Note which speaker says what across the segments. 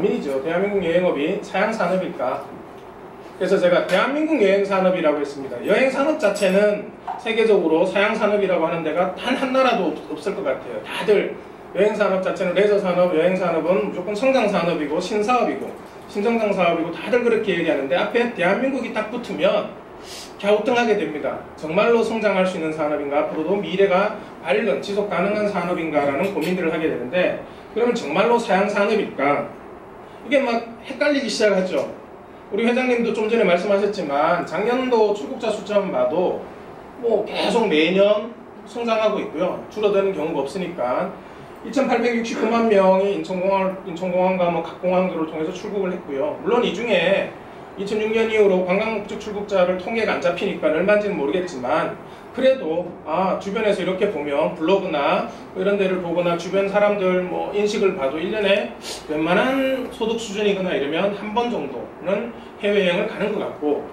Speaker 1: 고민이죠. 대한민국 여행업이 사양산업일까? 그래서 제가 대한민국 여행산업이라고 했습니다. 여행산업 자체는 세계적으로 사양산업이라고 하는 데가 단 한 나라도 없을 것 같아요. 다들 여행산업 자체는 레저산업, 여행산업은 무조건 성장산업이고 신사업이고 신성장사업이고 다들 그렇게 얘기하는데 앞에 대한민국이 딱 붙으면 갸우뚱하게 됩니다. 정말로 성장할 수 있는 산업인가? 앞으로도 미래가 밝은 지속 가능한 산업인가? 라는 고민들을 하게 되는데 그러면 정말로 사양산업일까? 이게 막 헷갈리기 시작하죠. 우리 회장님도 좀 전에 말씀하셨지만 작년도 출국자 숫자만 봐도 뭐 계속 매년 성장하고 있고요. 줄어드는 경우가 없으니까 2,869만 명이 인천공항과 뭐 각 공항들을 통해서 출국을 했고요. 물론 이 중에 2006년 이후로 관광 목적 출국자를 통계가 안 잡히니까 얼마인지는 모르겠지만 그래도 주변에서 이렇게 보면 블로그나 이런 데를 보거나 주변 사람들 뭐 인식을 봐도 1년에 웬만한 소득 수준이거나 이러면 한 번 정도는 해외여행을 가는 것 같고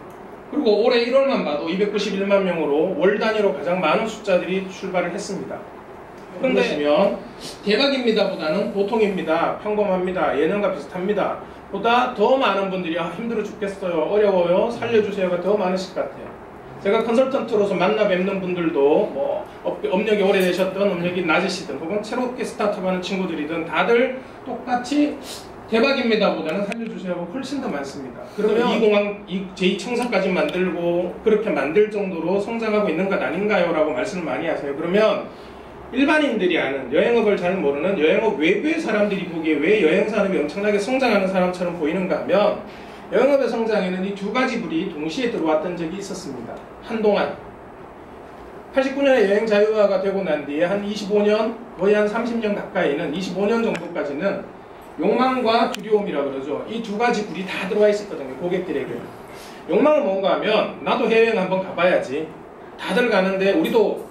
Speaker 1: 그리고 올해 1월만 봐도 291만 명으로 월 단위로 가장 많은 숫자들이 출발을 했습니다. 그런데 보시면 대박입니다 보다는 보통입니다, 평범합니다, 예년과 비슷합니다 보다 더 많은 분들이 힘들어 죽겠어요, 어려워요, 살려주세요가 더 많으실 것 같아요. 제가 컨설턴트로서 만나 뵙는 분들도 뭐 업력이 오래되셨든 업력이 낮으시든 혹은 새롭게 스타트업하는 친구들이든 다들 똑같이 대박입니다 보다는 살려주세요가 훨씬 더 많습니다. 그러면 이 공항 제2청사까지 만들고 그렇게 만들 정도로 성장하고 있는 것 아닌가요? 라고 말씀을 많이 하세요. 그러면 일반인들이 아는 여행업을 잘 모르는 여행업 외부의 사람들이 보기에 왜 여행산업이 엄청나게 성장하는 사람처럼 보이는가 하면 여행업의 성장에는 이 두 가지 불이 동시에 들어왔던 적이 있었습니다. 한동안 89년에 여행 자유화가 되고 난 뒤에 한 25년 거의 한 30년 가까이는 25년 정도까지는 욕망과 두려움이라고 그러죠. 이 두 가지 불이 다 들어와 있었거든요. 고객들에게. 욕망은 뭔가 하면 나도 해외여행 한번 가봐야지. 다들 가는데 우리도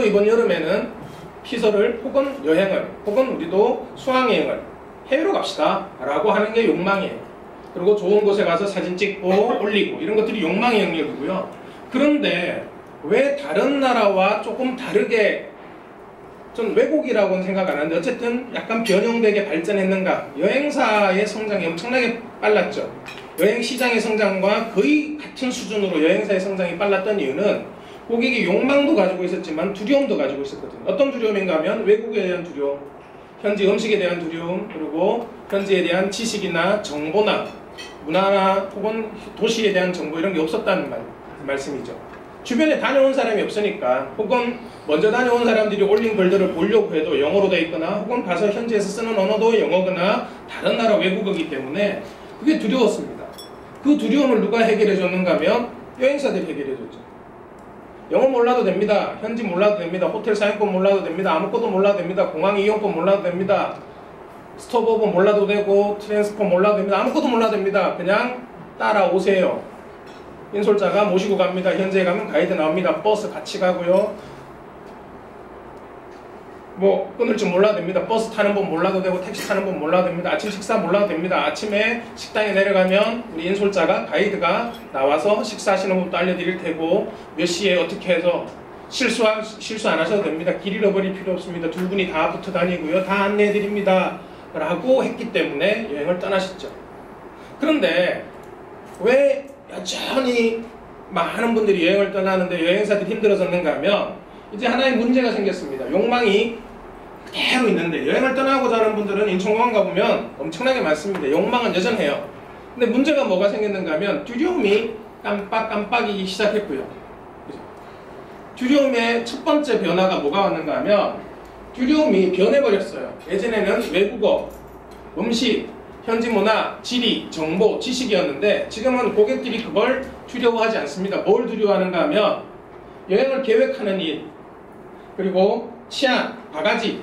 Speaker 1: 이번 여름에는 피서를 혹은 여행을 혹은 우리도 수학여행을 해외로 갑시다 라고 하는 게 욕망이에요. 그리고 좋은 곳에 가서 사진 찍고 올리고 이런 것들이 욕망의 영역이고요. 그런데 왜 다른 나라와 조금 다르게 전 왜곡이라고는 생각 안 하는데 어쨌든 약간 변형되게 발전했는가? 여행사의 성장이 엄청나게 빨랐죠. 여행시장의 성장과 거의 같은 수준으로 여행사의 성장이 빨랐던 이유는 고객이 욕망도 가지고 있었지만 두려움도 가지고 있었거든요. 어떤 두려움인가 하면 외국에 대한 두려움, 현지 음식에 대한 두려움, 그리고 현지에 대한 지식이나 정보나 문화나 혹은 도시에 대한 정보 이런 게 없었다는 말씀이죠. 주변에 다녀온 사람이 없으니까 혹은 먼저 다녀온 사람들이 올린 글들을 보려고 해도 영어로 되어 있거나 혹은 가서 현지에서 쓰는 언어도 영어거나 다른 나라 외국어이기 때문에 그게 두려웠습니다. 그 두려움을 누가 해결해 줬는가 하면 여행사들이 해결해 줬죠. 영어 몰라도 됩니다. 현지 몰라도 됩니다. 호텔 사용법 몰라도 됩니다. 아무것도 몰라도 됩니다. 공항 이용법 몰라도 됩니다. 스톱오버 몰라도 되고 트랜스포 몰라도 됩니다. 아무것도 몰라도 됩니다. 그냥 따라오세요. 인솔자가 모시고 갑니다. 현지에 가면 가이드 나옵니다. 버스 같이 가고요. 뭐 끊을 줄 몰라도 됩니다. 버스 타는 법 몰라도 되고 택시 타는 법 몰라도 됩니다. 아침 식사 몰라도 됩니다. 아침에 식당에 내려가면 우리 인솔자가 가이드가 나와서 식사하시는 법도 알려드릴 테고 몇 시에 어떻게 해서 실수 안 하셔도 됩니다. 길 잃어버릴 필요 없습니다. 두 분이 다 붙어 다니고요. 다 안내해드립니다. 라고 했기 때문에 여행을 떠나셨죠. 그런데 왜 여전히 많은 분들이 여행을 떠나는데 여행사들이 힘들어졌는가 하면 이제 하나의 문제가 생겼습니다. 욕망이 그대로 있는데 여행을 떠나고자 하는 분들은 인천공항 가보면 엄청나게 많습니다. 욕망은 여전해요. 근데 문제가 뭐가 생겼는가 하면 두려움이 깜빡이기 시작했고요. 두려움의 첫 번째 변화가 뭐가 왔는가 하면 두려움이 변해버렸어요. 예전에는 외국어, 음식, 현지 문화, 지리, 정보, 지식이었는데 지금은 고객들이 그걸 두려워하지 않습니다. 뭘 두려워하는가 하면 여행을 계획하는 일, 그리고 치안, 바가지,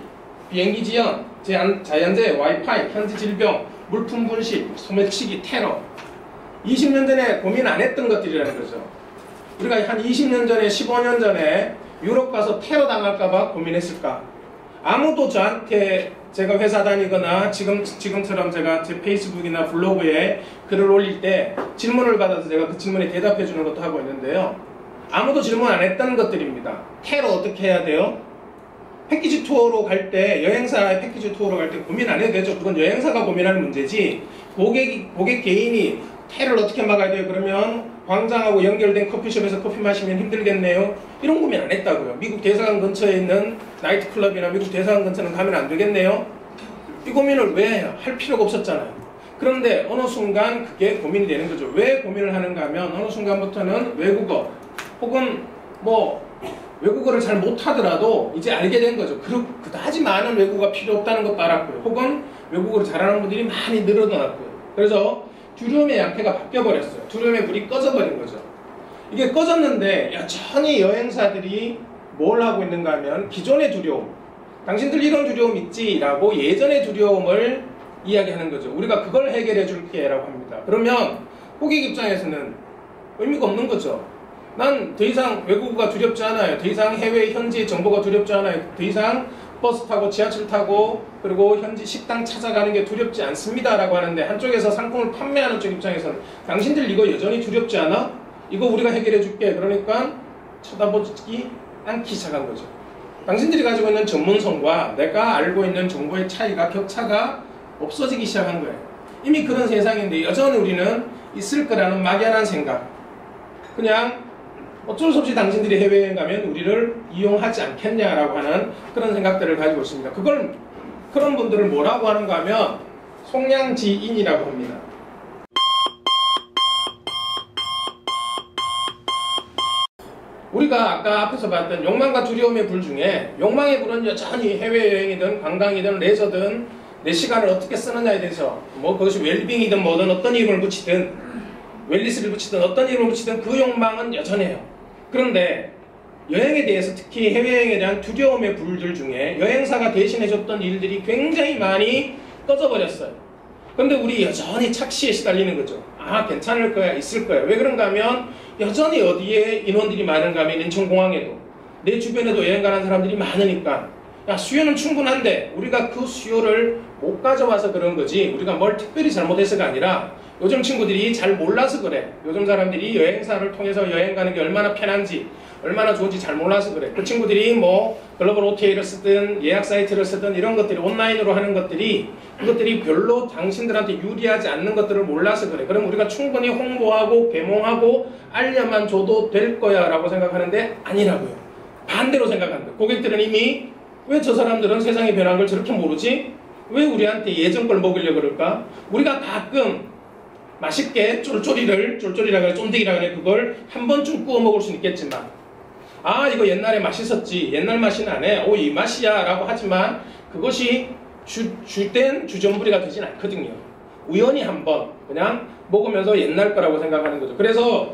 Speaker 1: 비행기 지연, 자연재해, 와이파이, 현지 질병, 물품 분실, 소매치기, 테러 20년 전에 고민 안 했던 것들이라는 거죠. 우리가 한 20년 전에 15년 전에 유럽 가서 테러 당할까봐 고민했을까? 아무도 저한테 제가 회사 다니거나 지금처럼 제가 제 페이스북이나 블로그에 글을 올릴 때 질문을 받아서 제가 그 질문에 대답해 주는 것도 하고 있는데요. 아무도 질문 안 했던 것들입니다. 테러 어떻게 해야 돼요? 패키지 투어로 갈 때, 여행사의 패키지 투어로 갈 때 고민 안 해도 되죠. 그건 여행사가 고민하는 문제지, 고객 개인이 테를 어떻게 막아야 돼요? 그러면 광장하고 연결된 커피숍에서 커피 마시면 힘들겠네요. 이런 고민 안 했다고요. 미국 대사관 근처에 있는 나이트클럽이나 미국 대사관 근처는 가면 안 되겠네요. 이 고민을 왜 할 필요가 없었잖아요. 그런데 어느 순간 그게 고민이 되는 거죠. 왜 고민을 하는가 하면 어느 순간부터는 외국어 혹은 뭐 외국어를 잘 못하더라도 이제 알게 된 거죠. 그다지 많은 외국어가 필요 없다는 것도 알았고요. 혹은 외국어를 잘하는 분들이 많이 늘어났고요. 그래서 두려움의 양태가 바뀌어버렸어요. 두려움의 불이 꺼져버린 거죠. 이게 꺼졌는데 여전히 여행사들이 뭘 하고 있는가 하면 기존의 두려움, 당신들 이런 두려움 있지? 라고 예전의 두려움을 이야기하는 거죠. 우리가 그걸 해결해 줄게 라고 합니다. 그러면 고객 입장에서는 의미가 없는 거죠. 난 더 이상 외국어가 두렵지 않아요. 더 이상 해외 현지 정보가 두렵지 않아요. 더 이상 버스 타고 지하철 타고 그리고 현지 식당 찾아가는 게 두렵지 않습니다 라고 하는데, 한쪽에서 상품을 판매하는 쪽 입장에서는 당신들 이거 여전히 두렵지 않아? 이거 우리가 해결해 줄게. 그러니까 쳐다보지 않기 시작한 거죠. 당신들이 가지고 있는 전문성과 내가 알고 있는 정보의 차이가, 격차가 없어지기 시작한 거예요. 이미 그런 세상인데 여전히 우리는 있을 거라는 막연한 생각, 그냥 어쩔 수 없이 당신들이 해외여행 가면 우리를 이용하지 않겠냐라고 하는 그런 생각들을 가지고 있습니다. 그런 분들을 뭐라고 하는가 하면 송량지인이라고 합니다. 우리가 아까 앞에서 봤던 욕망과 두려움의 불 중에, 욕망의 불은 여전히 해외여행이든 관광이든 레저든 내 시간을 어떻게 쓰느냐에 대해서, 뭐 그것이 웰빙이든 뭐든 어떤 이름을 붙이든 웰리스를 붙이든 어떤 이름을 붙이든 그 욕망은 여전해요. 그런데 여행에 대해서, 특히 해외여행에 대한 두려움의 불들 중에 여행사가 대신해줬던 일들이 굉장히 많이 꺼져버렸어요. 그런데 우리 여전히 착시에 시달리는 거죠. 아, 괜찮을 거야, 있을 거야. 왜 그런가 하면 여전히 어디에 인원들이 많은가 하면 인천공항에도, 내 주변에도 여행 가는 사람들이 많으니까 야, 수요는 충분한데 우리가 그 수요를 못 가져와서 그런 거지, 우리가 뭘 특별히 잘못해서가 아니라 요즘 친구들이 잘 몰라서 그래. 요즘 사람들이 여행사를 통해서 여행 가는 게 얼마나 편한지, 얼마나 좋은지 잘 몰라서 그래. 그 친구들이 뭐 글로벌 OTA를 쓰든 예약 사이트를 쓰든 이런 것들이, 온라인으로 하는 것들이, 그것들이 별로 당신들한테 유리하지 않는 것들을 몰라서 그래. 그럼 우리가 충분히 홍보하고 계몽하고 알려만 줘도 될 거야 라고 생각하는데 아니라고요. 반대로 생각한다. 고객들은 이미 왜 저 사람들은 세상이 변한 걸 저렇게 모르지? 왜 우리한테 예전 걸 먹으려고 그럴까? 우리가 가끔 맛있게 쫄쫄이라 그래, 쫀득이라 그래, 그걸 한 번쯤 구워 먹을 수는 있겠지만, 아 이거 옛날에 맛있었지, 옛날 맛이 나네, 오 이 맛이야 라고 하지만 그것이 주된 주전부리가 되진 않거든요. 우연히 한번 그냥 먹으면서 옛날 거라고 생각하는 거죠. 그래서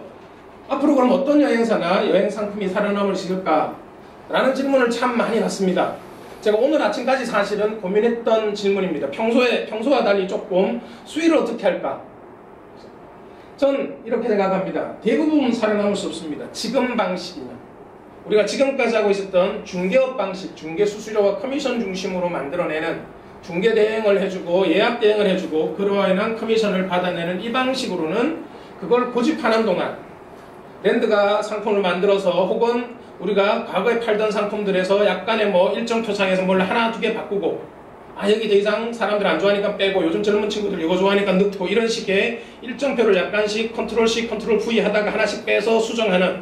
Speaker 1: 앞으로 그럼 어떤 여행사나 여행 상품이 살아남을 수 있을까 라는 질문을 참 많이 받습니다. 제가 오늘 아침까지 사실은 고민했던 질문입니다. 평소와 달리 조금 수위를 어떻게 할까? 전 이렇게 생각합니다. 대부분 살아남을 수 없습니다. 지금 방식이면, 우리가 지금까지 하고 있었던 중개업 방식, 중개 수수료와 커미션 중심으로 만들어내는, 중개 대행을 해주고 예약 대행을 해주고 그로 인한 커미션을 받아내는 이 방식으로는, 그걸 고집하는 동안 랜드가 상품을 만들어서, 혹은 우리가 과거에 팔던 상품들에서 약간의 뭐 일정 표창에서 뭘 하나 두 개 바꾸고, 아 여기 더 이상 사람들 안 좋아하니까 빼고 요즘 젊은 친구들 이거 좋아하니까 넣고, 이런 식의 일정표를 약간씩 컨트롤 C, 컨트롤 V 하다가 하나씩 빼서 수정하는,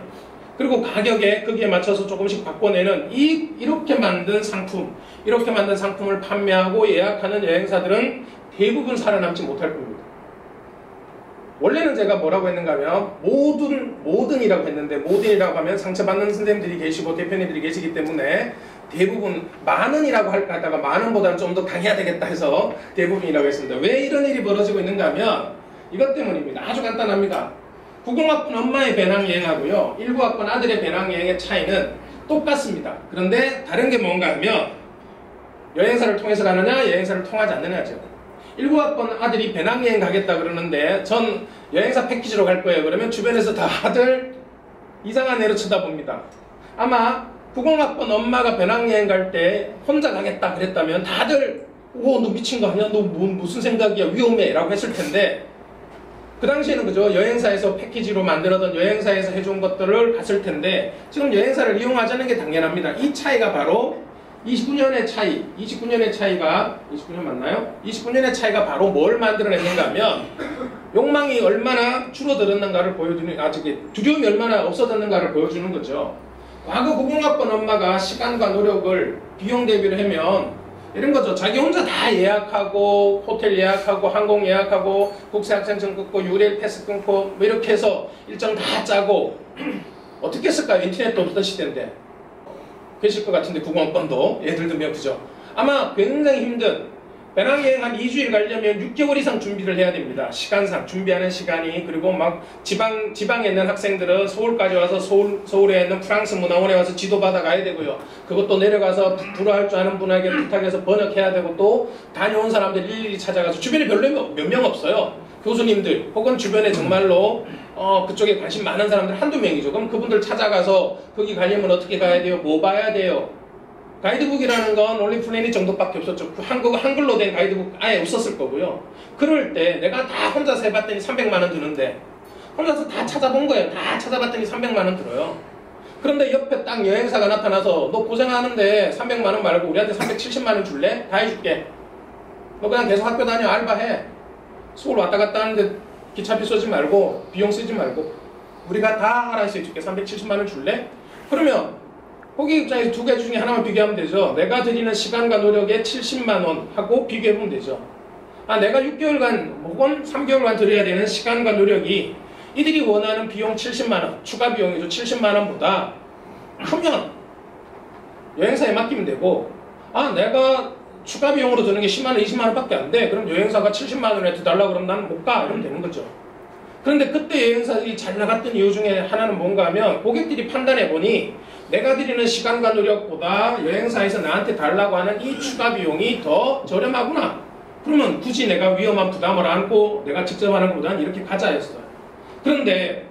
Speaker 1: 그리고 가격에 거기에 맞춰서 조금씩 바꿔내는 이렇게 만든 상품, 이렇게 만든 상품을 판매하고 예약하는 여행사들은 대부분 살아남지 못할 겁니다. 원래는 제가 뭐라고 했는가 하면 모든이라고 했는데, 모든이라고 하면 상처받는 선생님들이 계시고 대표님들이 계시기 때문에 대부분 만원이라고 할까 하다가 만원보다는 좀 더 강해야 되겠다 해서 대부분이라고 했습니다. 왜 이런 일이 벌어지고 있는가 하면 이것 때문입니다. 아주 간단합니다. 90학번 엄마의 배낭여행하고요 19학번 아들의 배낭여행의 차이는 똑같습니다. 그런데 다른 게 뭔가 하면 여행사를 통해서 가느냐 여행사를 통하지 않느냐죠. 19학번 아들이 배낭여행 가겠다 그러는데 전 여행사 패키지로 갈 거예요. 그러면 주변에서 다들 이상한 애로 쳐다봅니다. 아마 90학번 엄마가 배낭여행 갈 때 혼자 가겠다 그랬다면 다들 너 미친 거 아니야? 너 무슨 생각이야? 위험해 라고 했을 텐데, 그 당시에는 그죠, 여행사에서 패키지로 만들었던 여행사에서 해준 것들을 갔을 텐데 지금 여행사를 이용하자는 게 당연합니다. 이 차이가 바로 29년의 차이, 29년의 차이가 29년 맞나요? 29년의 차이가 바로 뭘 만들어냈는가 하면 욕망이 얼마나 줄어들었는가를 보여주는, 두려움이 얼마나 없어졌는가를 보여주는 거죠. 과거 고공학번 엄마가 시간과 노력을 비용 대비를 하면 이런 거죠. 자기 혼자 다 예약하고 호텔 예약하고 항공 예약하고 국제학생증 끊고 URL 패스 끊고 뭐 이렇게 해서 일정 다 짜고 어떻게 했을까요? 인터넷도 없던 시대인데. 계실 것 같은데 국어학번도 예를 들면 그죠. 아마 굉장히 힘든 배낭여행 한 2주일 가려면 6개월 이상 준비를 해야 됩니다. 시간상 준비하는 시간이. 그리고 막 지방에 있는 학생들은 서울까지 와서 서울에 있는 프랑스 문화원에 와서 지도 받아 가야 되고요. 그것도 내려가서 불어할 줄 아는 분에게 부탁해서 번역해야 되고 또 다녀온 사람들 일일이 찾아가서 주변에 별로 몇 명 없어요. 교수님들 혹은 주변에 정말로 그쪽에 관심 많은 사람들 한두 명이죠. 그럼 그분들 찾아가서 거기 가려면 어떻게 가야 돼요? 뭐 봐야 돼요? 가이드북이라는 건 올리 플래닛 정도밖에 없었죠. 한글로 된 가이드북 아예 없었을 거고요. 그럴 때 내가 다 혼자서 해봤더니 300만 원 드는데 혼자서 다 찾아본 거예요. 다 찾아봤더니 300만 원 들어요. 그런데 옆에 딱 여행사가 나타나서 너 고생하는데 300만 원 말고 우리한테 370만 원 줄래? 다 해줄게. 너 그냥 계속 학교 다녀 알바해. 서울 왔다 갔다 하는데 기차비 쓰지 말고 비용 쓰지 말고 우리가 다 알아서 해줄게. 370만 원 줄래? 그러면 고객 입장에서 두 개 중에 하나만 비교하면 되죠. 내가 드리는 시간과 노력에 70만 원 하고 비교해보면 되죠. 내가 6개월간 혹은 3개월간 드려야 되는 시간과 노력이 이들이 원하는 비용 70만 원, 추가 비용이죠. 70만 원보다 크면 여행사에 맡기면 되고 내가 추가 비용으로 드는 게 10만 원, 20만 원밖에 안 돼. 그럼 여행사가 70만 원에 더 달라고 그러면 나는 못 가. 이러면 되는 거죠. 그런데 그때 여행사들이 잘 나갔던 이유 중에 하나는 뭔가 하면 고객들이 판단해보니 내가 드리는 시간과 노력보다 여행사에서 나한테 달라고 하는 이 추가 비용이 더 저렴하구나. 그러면 굳이 내가 위험한 부담을 안고 내가 직접 하는 것보다는 이렇게 가자였어요. 그런데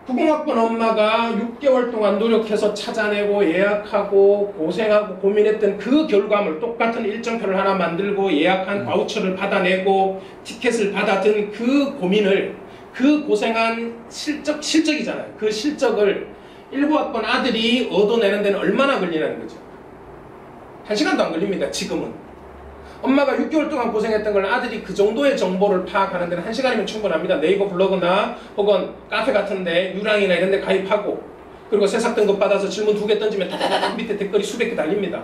Speaker 1: 국공학번 엄마가 6개월 동안 노력해서 찾아내고 예약하고 고생하고 고민했던 그 결과물, 똑같은 일정표를 하나 만들고 예약한 바우처를 받아내고 티켓을 받아든 그 고민을, 그 고생한 실적이잖아요. 그 실적을 19학번 아들이 얻어내는 데는 얼마나 걸리냐는 거죠. 1시간도 안 걸립니다. 지금은. 엄마가 6개월 동안 고생했던 걸 아들이 그 정도의 정보를 파악하는 데는 1시간이면 충분합니다. 네이버 블로그나 혹은 카페 같은데 유랑이나 이런 데 가입하고 그리고 새싹 등급 받아서 질문 2개 던지면 다다다닥 밑에 댓글이 수백 개 달립니다.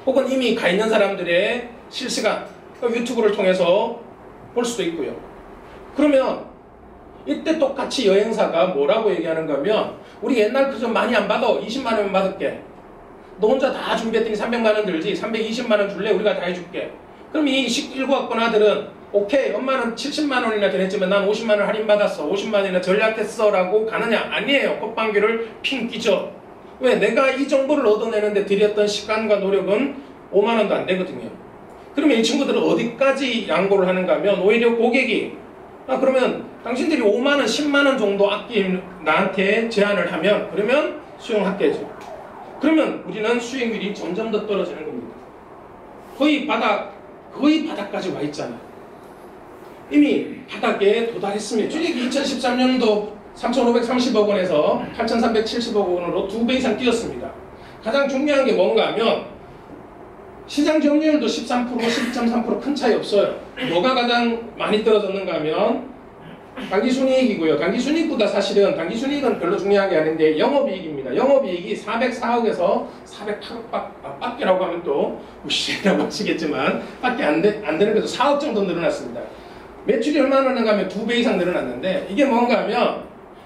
Speaker 1: 혹은 이미 가 있는 사람들의 실시간 유튜브를 통해서 볼 수도 있고요. 그러면 이때 똑같이 여행사가 뭐라고 얘기하는가 하면 우리 옛날 그저 많이 안 받아. 20만 원만 받을게. 너 혼자 다 준비했더니 300만 원 들지. 320만 원 줄래? 우리가 다 해줄게. 그럼 이 19학번 아들은 오케이 엄마는 70만 원이나 드렸지만 난 50만 원 할인받았어. 50만 원이나 전략했어 라고 가느냐? 아니에요. 콧방귀를 핑 끼죠. 왜? 내가 이 정보를 얻어내는데 들였던 시간과 노력은 5만 원도 안 되거든요. 그러면 이 친구들은 어디까지 양보를 하는가 하면 오히려 고객이 그러면 당신들이 5만 원, 10만 원 정도 나한테 제안을 하면 그러면 수용할게죠. 그러면 우리는 수익률이 점점 더 떨어지는 겁니다. 거의 바닥까지 와 있잖아요. 이미 바닥에 도달했습니다. 주식이 2013년도 3,530억 원에서 8,370억 원으로 2배 이상 뛰었습니다. 가장 중요한 게 뭔가 하면 시장 점유율도 13%, 10.3% 큰 차이 없어요. 뭐가 가장 많이 떨어졌는가 하면 당기순이익이고요. 당기순이익보다 사실은 당기순이익은 별로 중요한 게 아닌데 영업이익입니다. 영업이익이 404억에서 408억 밖에라고 하면 또 무시라고 하시겠지만 밖에 안 되는 거죠. 4억 정도 늘어났습니다. 매출이 얼마나 늘어난가 하면 2배 이상 늘어났는데 이게 뭔가 하면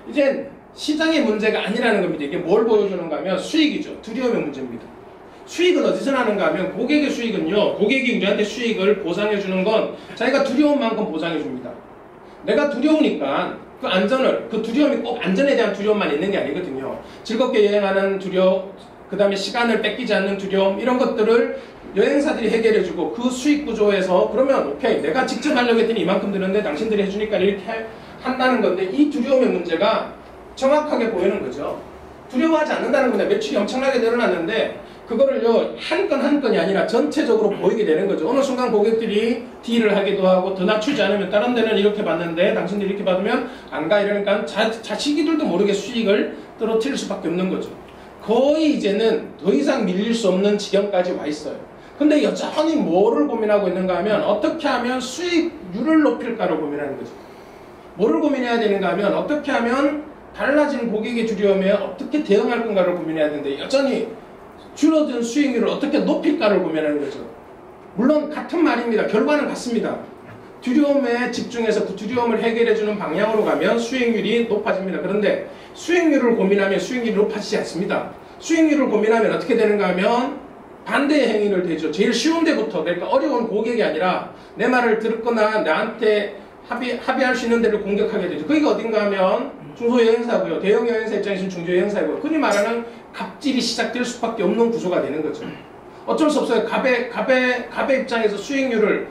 Speaker 1: 이제 시장의 문제가 아니라는 겁니다. 이게 뭘 보여주는가 하면 수익이죠. 두려움의 문제입니다. 수익은 어디서 나는가 하면 고객의 수익은요. 고객이 우리한테 수익을 보상해 주는 건 자기가 두려운 만큼 보상해 줍니다. 내가 두려우니까 그 두려움이 꼭 안전에 대한 두려움만 있는 게 아니거든요. 즐겁게 여행하는 두려움, 그 다음에 시간을 뺏기지 않는 두려움, 이런 것들을 여행사들이 해결해주고 그 수익 구조에서 그러면 오케이 내가 직접 하려고 했더니 이만큼 드는데 당신들이 해주니까 이렇게 한다는 건데 이 두려움의 문제가 정확하게 보이는 거죠. 두려워하지 않는다는 건데 매출이 엄청나게 늘어났는데 그거를요 한 건 한 건이 아니라 전체적으로 보이게 되는 거죠. 어느 순간 고객들이 딜을 하기도 하고 더 낮추지 않으면 다른 데는 이렇게 받는데 당신들이 이렇게 받으면 안 가 이러니까 자식이들도 모르게 수익을 떨어뜨릴 수밖에 없는 거죠. 거의 이제는 더 이상 밀릴 수 없는 지경까지 와 있어요. 근데 여전히 뭐를 고민하고 있는가 하면 어떻게 하면 수익률을 높일까를 고민하는 거죠. 뭐를 고민해야 되는가 하면 어떻게 하면 달라진 고객의 두려움에 어떻게 대응할 건가를 고민해야 되는데 여전히 줄어든 수익률을 어떻게 높일까를 고민하는 거죠. 물론 같은 말입니다. 결과는 같습니다. 두려움에 집중해서 그 두려움을 해결해주는 방향으로 가면 수익률이 높아집니다. 그런데 수익률을 고민하면 수익률이 높아지지 않습니다. 수익률을 고민하면 어떻게 되는가 하면 반대의 행위를 되죠. 제일 쉬운 데부터, 그러니까 어려운 고객이 아니라 내 말을 듣거나 나한테 합의할 수 있는 데를 공격하게 되죠. 그게 어딘가 하면 중소여행사고요. 대형 여행사 입장에서는 중소여행사고요. 흔히 말하는 갑질이 시작될 수밖에 없는 구조가 되는 거죠. 어쩔 수 없어요. 갑의 입장에서 수익률을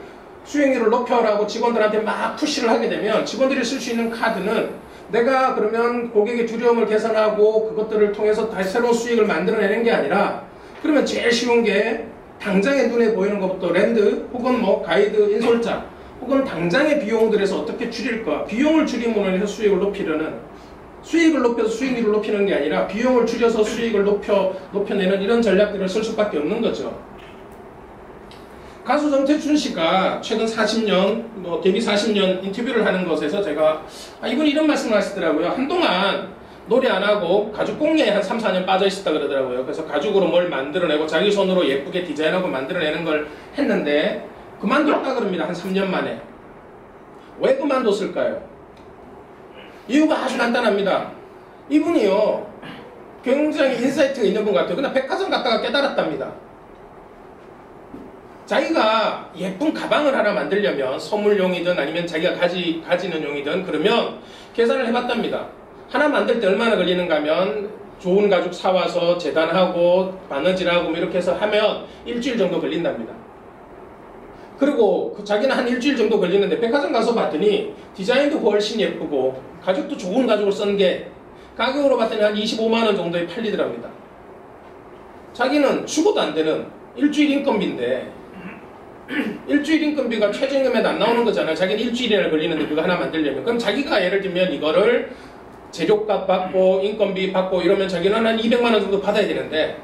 Speaker 1: 높여라고 직원들한테 막 푸시를 하게 되면 직원들이 쓸 수 있는 카드는 내가 그러면 고객의 두려움을 개선하고 그것들을 통해서 다시 새로운 수익을 만들어내는 게 아니라 그러면 제일 쉬운 게 당장의 눈에 보이는 것부터 랜드 혹은 뭐 가이드, 인솔자 혹은 당장의 비용들에서 어떻게 줄일까? 비용을 줄임으로 해서 수익을 높이려는 수익을 높여서 수익률을 높이는 게 아니라 비용을 줄여서 수익을 높여내는 이런 전략들을 쓸 수밖에 없는 거죠. 가수 정태춘 씨가 최근 40년, 데뷔 40년 인터뷰를 하는 것에서 제가 이분이 이런 말씀을 하시더라고요. 한동안 노래 안 하고 가죽 공예에 한 3, 4년 빠져 있었다 그러더라고요. 그래서 가죽으로 뭘 만들어내고 자기 손으로 예쁘게 디자인하고 만들어내는 걸 했는데 그만뒀다 그럽니다. 한 3년 만에. 왜 그만뒀을까요? 이유가 아주 간단합니다. 이분이요 굉장히 인사이트가 있는 분 같아요. 그냥 백화점 갔다가 깨달았답니다. 자기가 예쁜 가방을 하나 만들려면 선물용이든 아니면 자기가 가지는 용이든 그러면 계산을 해봤답니다. 하나 만들 때 얼마나 걸리는가 하면 좋은 가죽 사와서 재단하고 바느질하고 뭐 이렇게 해서 하면 일주일 정도 걸린답니다. 그리고 자기는 한 일주일 정도 걸리는데 백화점 가서 봤더니 디자인도 훨씬 예쁘고 가죽도 좋은 가죽을 쓴 게 가격으로 봤더니 한 25만원 정도에 팔리더랍니다. 자기는 죽어도 안 되는 일주일 인건비인데 일주일 인건비가 최저임금에도 안 나오는 거잖아요. 자기는 일주일이나 걸리는데 그거 하나 만들려면. 그럼 자기가 예를 들면 이거를 재료값 받고 인건비 받고 이러면 자기는 한 200만원 정도 받아야 되는데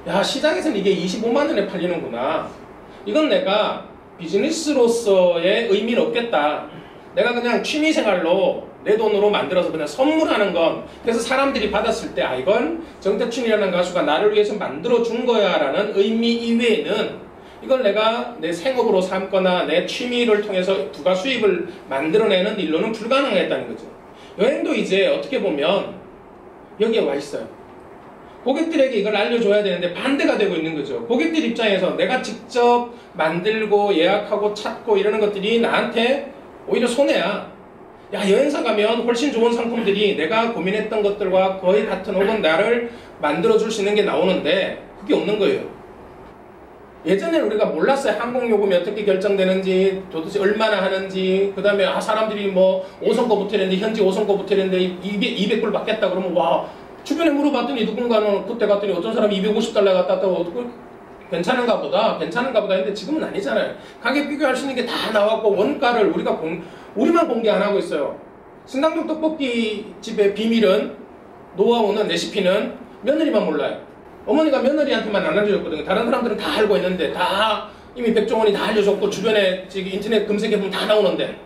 Speaker 1: 야 시장에서는 이게 25만원에 팔리는구나. 이건 내가 비즈니스로서의 의미는 없겠다. 내가 그냥 취미생활로 내 돈으로 만들어서 그냥 선물하는 건 그래서 사람들이 받았을 때 이건 정태춘이라는 가수가 나를 위해서 만들어준 거야 라는 의미 이외에는 이걸 내가 내 생업으로 삼거나 내 취미를 통해서 부가 수입을 만들어내는 일로는 불가능했다는 거죠. 여행도 이제 어떻게 보면 여기에 와 있어요. 고객들에게 이걸 알려줘야 되는데 반대가 되고 있는 거죠. 고객들 입장에서 내가 직접 만들고 예약하고 찾고 이러는 것들이 나한테 오히려 손해야. 야 여행사 가면 훨씬 좋은 상품들이 내가 고민했던 것들과 거의 같은 혹은 나를 만들어줄 수 있는 게 나오는데 그게 없는 거예요. 예전에는 우리가 몰랐어요. 항공요금이 어떻게 결정되는지, 도대체 얼마나 하는지, 그 다음에 사람들이 뭐 5선거부터 했는데, 현지 5선거부터 했는데 200불 받겠다 그러면 와 주변에 물어봤더니 누군가는 그때 갔더니 어떤 사람이 250달러 갖다 왔다고 괜찮은가 보다 했는데 지금은 아니잖아요. 가격 비교할 수 있는 게 다 나왔고 원가를 우리만 공개 안 하고 있어요. 신당동 떡볶이 집의 비밀은 노하우는 레시피는 며느리만 몰라요. 어머니가 며느리한테만 안 알려줬거든요. 다른 사람들은 다 알고 있는데 다 이미 백종원이 다 알려줬고 주변에 지금 인터넷 검색해보면 다 나오는데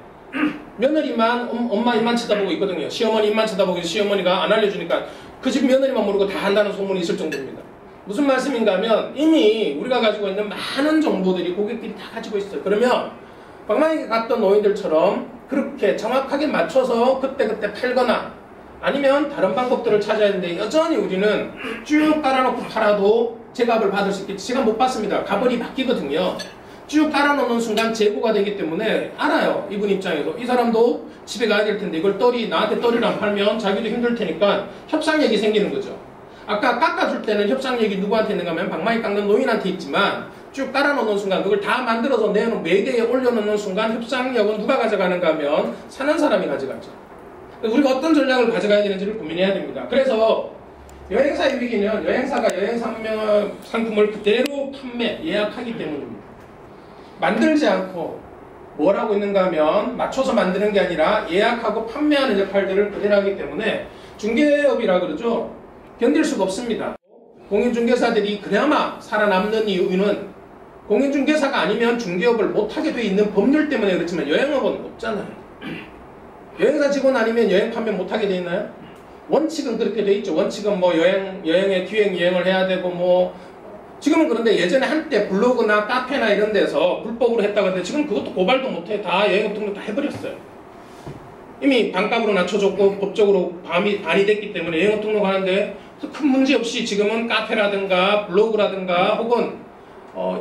Speaker 1: 며느리만 엄마 입만 쳐다보고 있거든요. 시어머니 입만 쳐다보고 있어요. 시어머니가 안 알려주니까 그 집 며느리만 모르고 다 한다는 소문이 있을 정도입니다. 무슨 말씀인가 하면 이미 우리가 가지고 있는 많은 정보들이 고객들이 다 가지고 있어요. 그러면 방망이에 갔던 노인들처럼 그렇게 정확하게 맞춰서 그때그때 팔거나 아니면 다른 방법들을 찾아야 되는데 여전히 우리는 쭉 깔아놓고 팔아도 제값을 받을 수 있겠지. 제가 못 받습니다. 가벌이 바뀌거든요. 쭉 깔아놓는 순간 재고가 되기 때문에 알아요. 이분 입장에서. 이 사람도 집에 가야 될 텐데 이걸 나한테 떨이를 안 팔면 자기도 힘들 테니까 협상력이 생기는 거죠. 아까 깎아줄 때는 협상력이 누구한테 있는가 하면 방망이 깎는 노인한테 있지만 쭉 깔아놓는 순간 그걸 다 만들어서 매대에 올려놓는 순간 협상력은 누가 가져가는가 하면 사는 사람이 가져가죠. 우리가 어떤 전략을 가져가야 되는지를 고민해야 됩니다. 그래서 여행사의 위기는 여행사가 여행 상품을 그대로 예약하기 때문입니다. 만들지 않고 뭘 하고 있는가 하면 맞춰서 만드는 게 아니라 예약하고 판매하는 역할들을 그대로 하기 때문에 중개업이라 그러죠. 견딜 수가 없습니다. 공인중개사들이 그나마 살아남는 이유는 공인중개사가 아니면 중개업을 못하게 돼 있는 법률 때문에 그렇지만 여행업은 없잖아요. 여행사 직원 아니면 여행 판매 못하게 돼 있나요? 원칙은 그렇게 돼 있죠. 원칙은 뭐 여행에 기획 여행을 해야 되고 뭐 지금은 그런데 예전에 한때 블로그나 카페나 이런 데서 불법으로 했다고 했는데 지금 그것도 고발도 못해. 다 여행업 등록 다 해버렸어요. 이미 반값으로 낮춰줬고 법적으로 반이 됐기 때문에 여행업 등록하는데 큰 문제 없이 지금은 카페라든가 블로그라든가 혹은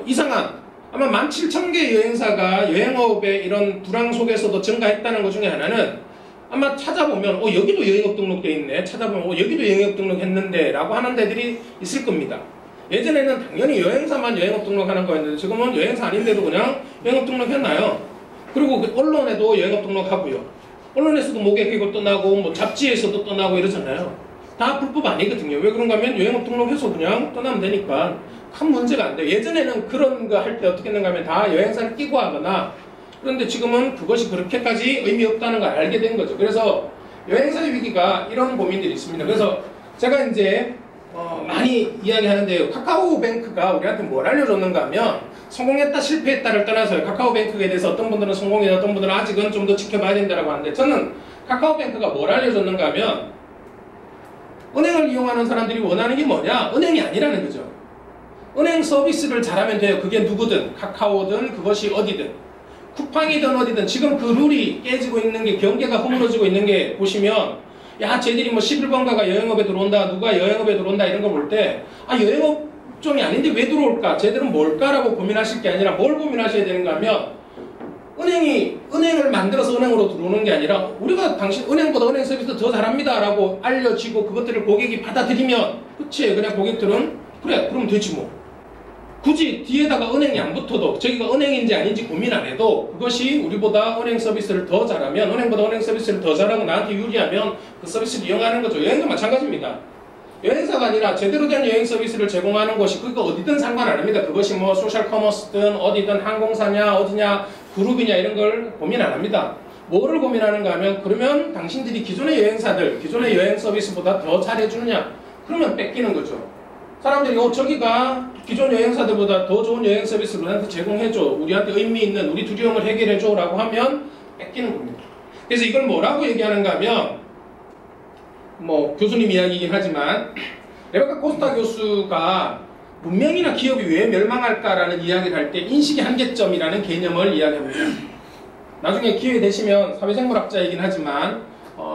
Speaker 1: 이상한 아마 17,000개 여행사가 여행업의 이런 불황 속에서도 증가했다는 것 중에 하나는 아마 찾아보면 여기도 여행업 등록돼 있네. 찾아보면 여기도 여행업 등록했는데 라고 하는 데들이 있을 겁니다. 예전에는 당연히 여행사만 여행업 등록하는 거였는데 지금은 여행사 아닌데도 그냥 여행업 등록했나요? 그리고 그 언론에도 여행업 등록하고요. 언론에서도 모객객으로 떠나고 뭐 잡지에서도 떠나고 이러잖아요. 다 불법 아니거든요. 왜 그런가 하면 여행업 등록해서 그냥 떠나면 되니까 큰 문제가 안 돼요. 예전에는 그런 거 할 때 어떻게 했는가 하면 다 여행사를 끼고 하거나 그런데 지금은 그것이 그렇게까지 의미 없다는 걸 알게 된 거죠. 그래서 여행사의 위기가 이런 고민들이 있습니다. 그래서 제가 이제 많이 이야기하는데요. 카카오뱅크가 우리한테 뭘 알려줬는가 하면 성공했다 실패했다를 떠나서 카카오뱅크에 대해서 어떤 분들은 성공이다 어떤 분들은 아직은 좀 더 지켜봐야 된다고 하는데 저는 카카오뱅크가 뭘 알려줬는가 하면 은행을 이용하는 사람들이 원하는 게 뭐냐? 은행이 아니라는 거죠. 은행 서비스를 잘하면 돼요. 그게 누구든 카카오든 그것이 어디든 쿠팡이든 어디든 지금 그 룰이 깨지고 있는 게 경계가 허물어지고 있는 게 보시면 야 쟤들이 뭐 11번가가 여행업에 들어온다 누가 여행업에 들어온다 이런 거 볼 때 여행업종이 아닌데 왜 들어올까 쟤들은 뭘까라고 고민하실 게 아니라 뭘 고민하셔야 되는가 하면 은행을 만들어서 은행으로 들어오는 게 아니라 우리가 당신 은행보다 은행 서비스 더 잘합니다 라고 알려지고 그것들을 고객이 받아들이면 그치 그냥 고객들은 그래 그럼 되지 뭐 굳이 뒤에다가 은행이 안 붙어도 저기가 은행인지 아닌지 고민 안 해도 그것이 우리보다 은행 서비스를 더 잘하면 은행보다 은행 서비스를 더 잘하고 나한테 유리하면 그 서비스를 이용하는 거죠. 여행도 마찬가지입니다. 여행사가 아니라 제대로 된 여행 서비스를 제공하는 것이 그거 어디든 상관 안 합니다. 그것이 뭐 소셜 커머스든 어디든 항공사냐 어디냐 그룹이냐 이런 걸 고민 안 합니다. 뭐를 고민하는가 하면 그러면 당신들이 기존의 여행사들 기존의 여행 서비스보다 더 잘해주느냐 그러면 뺏기는 거죠. 사람들이 저기가 기존 여행사들보다 더 좋은 여행 서비스를 우리한테 제공해줘 우리한테 의미 있는 우리 두려움을 해결해줘 라고 하면 뺏기는 겁니다. 그래서 이걸 뭐라고 얘기하는가 하면 뭐 교수님 이야기이긴 하지만 레베카 코스타 교수가 문명이나 기업이 왜 멸망할까라는 이야기를 할 때 인식의 한계점이라는 개념을 이야기합니다. 나중에 기회 되시면 사회생물학자이긴 하지만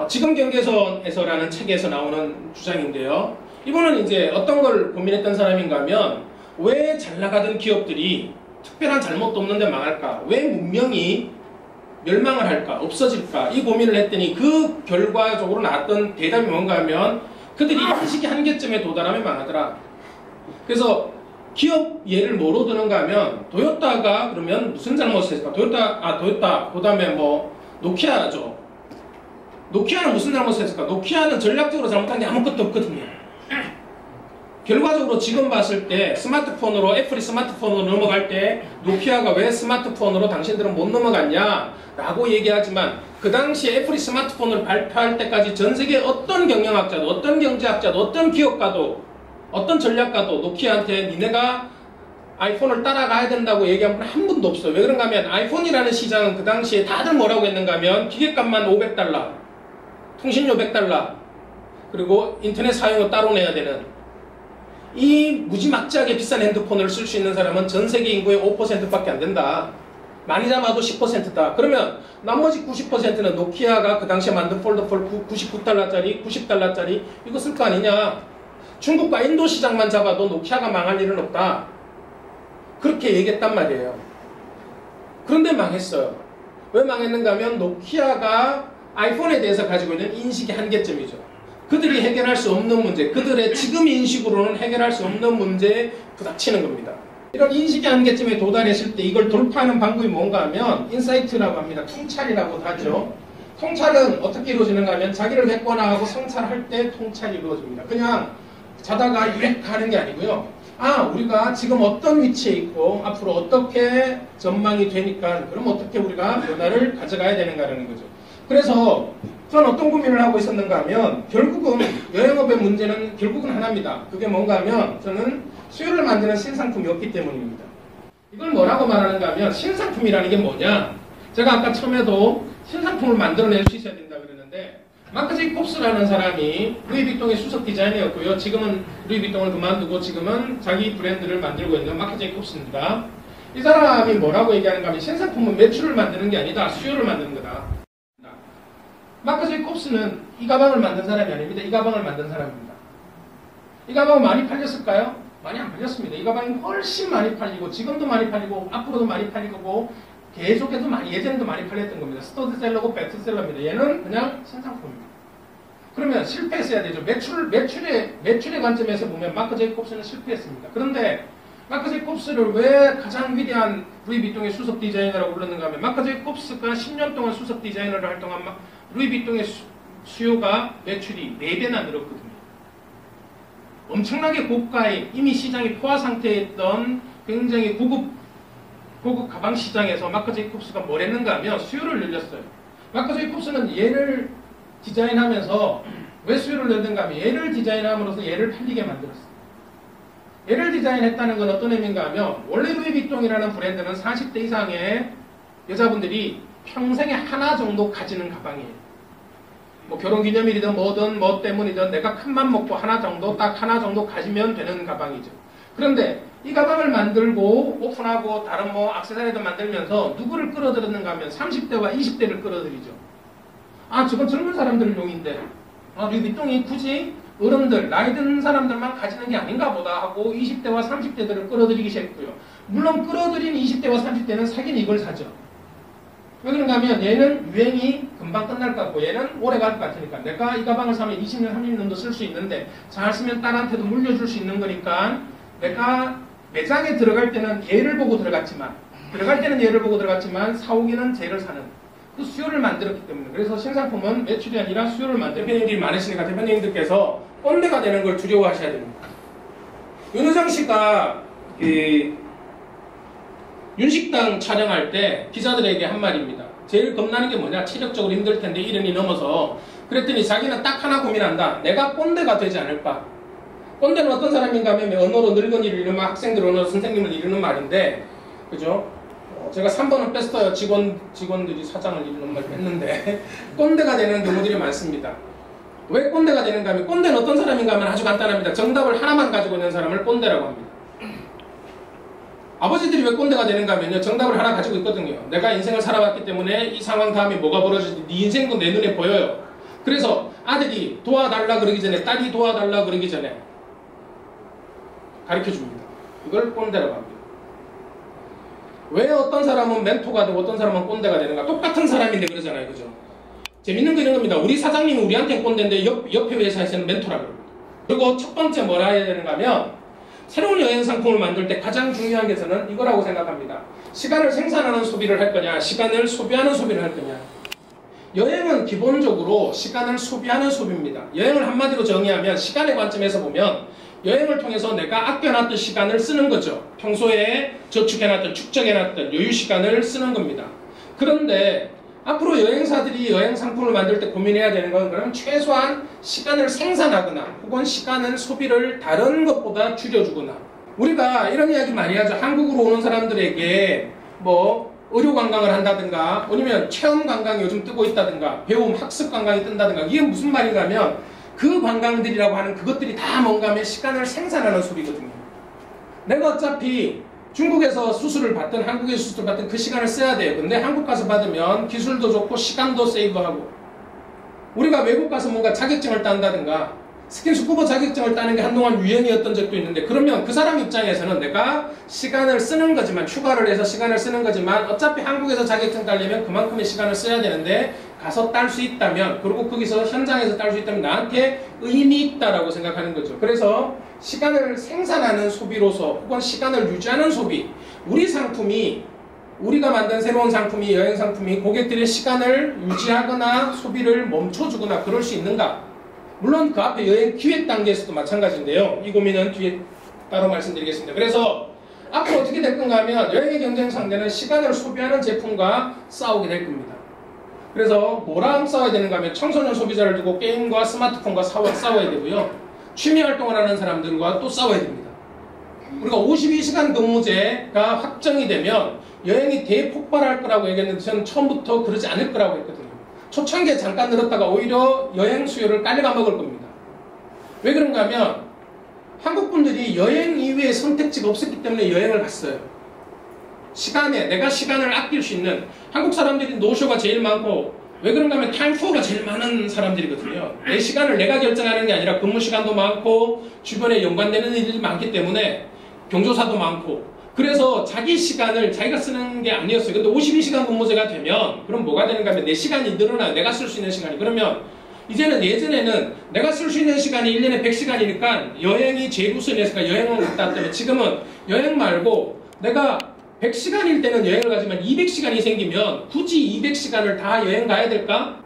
Speaker 1: 지금 경계선에서라는 책에서 나오는 주장인데요. 이분은 이제 어떤 걸 고민했던 사람인가 하면 왜 잘 나가던 기업들이 특별한 잘못도 없는데 망할까? 왜 문명이 멸망을 할까? 없어질까? 이 고민을 했더니 그 결과적으로 나왔던 대답이 뭔가 하면 그들이 인식의 한계점에 도달하면 망하더라. 그래서 기업 예를 뭐로 드는가 하면 도요타가 그러면 무슨 잘못을 했을까? 도요타 그 다음에 뭐 노키아죠. 노키아는 무슨 잘못을 했을까? 노키아는 전략적으로 잘못한 게 아무것도 없거든요. 결과적으로 지금 봤을 때 스마트폰으로 애플이 스마트폰으로 넘어갈 때 노키아가 왜 스마트폰으로 당신들은 못 넘어갔냐 라고 얘기하지만 그 당시 애플이 스마트폰을 발표할 때까지 전 세계 어떤 경영학자도 어떤 경제학자도 어떤 기업가도 어떤 전략가도 노키아한테 니네가 아이폰을 따라가야 된다고 얘기한 분 한 분도 없어요. 왜 그런가 하면 아이폰이라는 시장은 그 당시에 다들 뭐라고 했는가 하면 기계값만 $500 통신료 $100 그리고 인터넷 사용료 따로 내야 되는 이 무지막지하게 비싼 핸드폰을 쓸 수 있는 사람은 전 세계 인구의 5%밖에 안 된다. 많이 잡아도 10%다. 그러면 나머지 90%는 노키아가 그 당시에 만든 폴더폰 $99짜리, $90짜리 이거 쓸 거 아니냐. 중국과 인도 시장만 잡아도 노키아가 망할 일은 없다. 그렇게 얘기했단 말이에요. 그런데 망했어요. 왜 망했는가 하면 노키아가 아이폰에 대해서 가지고 있는 인식의 한계점이죠. 그들이 해결할 수 없는 문제, 그들의 지금 인식으로는 해결할 수 없는 문제에 부닥치는 겁니다. 이런 인식의 한계점에 도달했을 때 이걸 돌파하는 방법이 뭔가 하면 인사이트라고 합니다. 통찰이라고 하죠. 통찰은 어떻게 이루어지는가 하면 자기를 객관화하고 성찰할 때 통찰이 이루어집니다. 그냥 자다가 유획하는 게 아니고요. 우리가 지금 어떤 위치에 있고 앞으로 어떻게 전망이 되니까 그럼 어떻게 우리가 변화를 가져가야 되는가라는 거죠. 그래서 저는 어떤 고민을 하고 있었는가 하면 결국은 여행업의 문제는 결국은 하나입니다. 그게 뭔가 하면 저는 수요를 만드는 신상품이 없기 때문입니다. 이걸 뭐라고 말하는가 하면 신상품이라는 게 뭐냐? 제가 아까 처음에도 신상품을 만들어낼 수 있어야 된다 그랬는데 마크 제이콥스라는 사람이 루이비통의 수석 디자이너였고요. 지금은 루이비통을 그만두고 지금은 자기 브랜드를 만들고 있는 마크 제이콥스입니다. 이 사람이 뭐라고 얘기하는가 하면 신상품은 매출을 만드는 게 아니다. 수요를 만드는 거다. 마크 제이콥스는 이 가방을 만든 사람이 아닙니다. 이 가방을 만든 사람입니다. 이 가방은 많이 팔렸을까요? 많이 안 팔렸습니다. 이 가방이 훨씬 많이 팔리고 지금도 많이 팔리고 앞으로도 많이 팔릴 거고 계속해서 예전에도 많이 팔렸던 겁니다. 스터드셀러고 베스트셀러입니다. 얘는 그냥 신상품입니다. 그러면 실패했어야 되죠. 매출의 관점에서 보면 마크 제이콥스는 실패했습니다. 그런데 마크 제이콥스를 왜 가장 위대한 루이비통의 수석 디자이너라고 불렀는가 하면 마크 제이콥스가 10년 동안 수석 디자이너를 활동한 루이비통의 수요가 매출이 4배나 늘었거든요. 엄청나게 고가의 이미 시장이 포화 상태에 있던 굉장히 고급 가방 시장에서 마크 제이콥스가 뭘 했는가 하면 수요를 늘렸어요. 마크 제이콥스는 얘를 디자인하면서 왜 수요를 늘렸는가 하면 얘를 디자인함으로써 얘를 팔리게 만들었어요. 얘를 디자인했다는 건 어떤 의미인가 하면 원래 루이비통이라는 브랜드는 40대 이상의 여자분들이 평생에 하나 정도 가지는 가방이에요. 뭐 결혼기념일이든 뭐든 뭐 때문이든 내가 큰맘 먹고 하나 정도 딱 하나 정도 가지면 되는 가방이죠. 그런데 이 가방을 만들고 오픈하고 다른 뭐 액세서리도 만들면서 누구를 끌어들였는가 하면 30대와 20대를 끌어들이죠. 아 저건 젊은 사람들 용인데 루이비통이 굳이 어른들 나이 든 사람들만 가지는 게 아닌가 보다 하고 20대와 30대들을 끌어들이기 시작했고요. 물론 끌어들인 20대와 30대는 사긴 이걸 사죠. 왜 그런가 하면 얘는 유행이 금방 끝날 것 같고 얘는 오래 갈 것 같으니까 내가 이 가방을 사면 20년 30년도 쓸 수 있는데 잘 쓰면 딸한테도 물려줄 수 있는 거니까 내가 매장에 들어갈 때는 얘를 보고 들어갔지만 사오기는 쟤를 사는 그 수요를 만들었기 때문에 그래서 신상품은 매출이 아니라 수요를 만드는 대표님들이 많으시니까 대표님들께서 꼰대가 되는 걸 두려워하셔야 됩니다. 윤호정 씨가 윤식당 촬영할 때 기자들에게 한 말입니다. 제일 겁나는 게 뭐냐? 체력적으로 힘들 텐데 1년이 넘어서 그랬더니 자기는 딱 하나 고민한다. 내가 꼰대가 되지 않을까? 꼰대는 어떤 사람인가 하면 언어로 늙은이를 이루는 학생들 언어로 선생님을 이루는 말인데 그죠? 제가 3번은 뺐어요. 직원들이 사장을 이루는 말을 했는데 꼰대가 되는 경우들이 많습니다. 왜 꼰대가 되는가 하면 꼰대는 어떤 사람인가 하면 아주 간단합니다. 정답을 하나만 가지고 있는 사람을 꼰대라고 합니다. 아버지들이 왜 꼰대가 되는가 하면요. 정답을 하나 가지고 있거든요. 내가 인생을 살아왔기 때문에 이 상황 다음에 뭐가 벌어질지 네 인생도 내 눈에 보여요. 그래서 아들이 도와달라 그러기 전에 딸이 도와달라 그러기 전에 가르쳐줍니다. 이걸 꼰대라고 합니다. 왜 어떤 사람은 멘토가 되고 어떤 사람은 꼰대가 되는가? 똑같은 사람인데 그러잖아요. 그죠? 재밌는 거 이런 겁니다. 우리 사장님은 우리한테는 꼰대인데 옆에 회사에서는 멘토라고 합니다. 그리고 첫 번째 뭐라 해야 되는가 하면 새로운 여행 상품을 만들 때 가장 중요한 게 저는 이거라고 생각합니다. 시간을 생산하는 소비를 할 거냐, 시간을 소비하는 소비를 할 거냐. 여행은 기본적으로 시간을 소비하는 소비입니다. 여행을 한마디로 정의하면 시간의 관점에서 보면 여행을 통해서 내가 아껴놨던 시간을 쓰는 거죠. 평소에 저축해놨던, 축적해놨던 여유 시간을 쓰는 겁니다. 그런데 앞으로 여행사들이 여행 상품을 만들 때 고민해야 되는 건 그럼 최소한 시간을 생산하거나 혹은 시간을 소비를 다른 것보다 줄여주거나 우리가 이런 이야기 많이 하죠. 한국으로 오는 사람들에게 뭐 의료 관광을 한다든가 아니면 체험 관광이 요즘 뜨고 있다든가 배움 학습 관광이 뜬다든가 이게 무슨 말인가 하면 그 관광들이라고 하는 그것들이 다 뭔가 하면 시간을 생산하는 소리거든요. 내가 어차피 중국에서 수술을 받든 한국에서 수술을 받든 그 시간을 써야 돼요. 근데 한국 가서 받으면 기술도 좋고 시간도 세이브하고 우리가 외국 가서 뭔가 자격증을 딴다든가 스킨스쿠버 자격증을 따는 게 한동안 유행이었던 적도 있는데 그러면 그 사람 입장에서는 내가 시간을 쓰는 거지만 휴가를 해서 시간을 쓰는 거지만 어차피 한국에서 자격증 따려면 그만큼의 시간을 써야 되는데 가서 딸 수 있다면 그리고 거기서 현장에서 딸 수 있다면 나한테 의미 있다라고 생각하는 거죠. 그래서 시간을 생산하는 소비로서 혹은 시간을 유지하는 소비 우리 상품이 우리가 만든 새로운 상품이 여행 상품이 고객들의 시간을 유지하거나 소비를 멈춰주거나 그럴 수 있는가? 물론 그 앞에 여행 기획 단계에서도 마찬가지인데요. 이 고민은 뒤에 따로 말씀드리겠습니다. 그래서 앞으로 어떻게 될 건가 하면 여행의 경쟁 상대는 시간을 소비하는 제품과 싸우게 될 겁니다. 그래서 뭐랑 싸워야 되는가 하면 청소년 소비자를 두고 게임과 스마트폰과 싸워야 되고요. 취미 활동을 하는 사람들과 또 싸워야 됩니다. 우리가 52시간 근무제가 확정이 되면 여행이 대폭발할 거라고 얘기했는데 저는 처음부터 그러지 않을 거라고 했거든요. 초창기에 잠깐 늘었다가 오히려 여행 수요를 깔려가먹을 겁니다. 왜 그런가 하면 한국 분들이 여행 이외에 선택지가 없었기 때문에 여행을 갔어요. 내가 시간을 아낄 수 있는, 한국 사람들이 노쇼가 제일 많고, 왜 그런가 하면 타임푸어가 제일 많은 사람들이거든요. 내 시간을 내가 결정하는 게 아니라 근무 시간도 많고 주변에 연관되는 일이 많기 때문에 경조사도 많고, 그래서 자기 시간을 자기가 쓰는 게 아니었어요. 근데 52시간 근무제가 되면 그럼 뭐가 되는가 하면 내 시간이 늘어나요. 내가 쓸 수 있는 시간이. 그러면 이제는 예전에는 내가 쓸 수 있는 시간이 1년에 100시간이니까 여행이 제일 우선이었으니까 여행을 갔다 왔다면 지금은 여행 말고 내가 100시간일 때는 여행을 가지만 200시간이 생기면 굳이 200시간을 다 여행 가야 될까?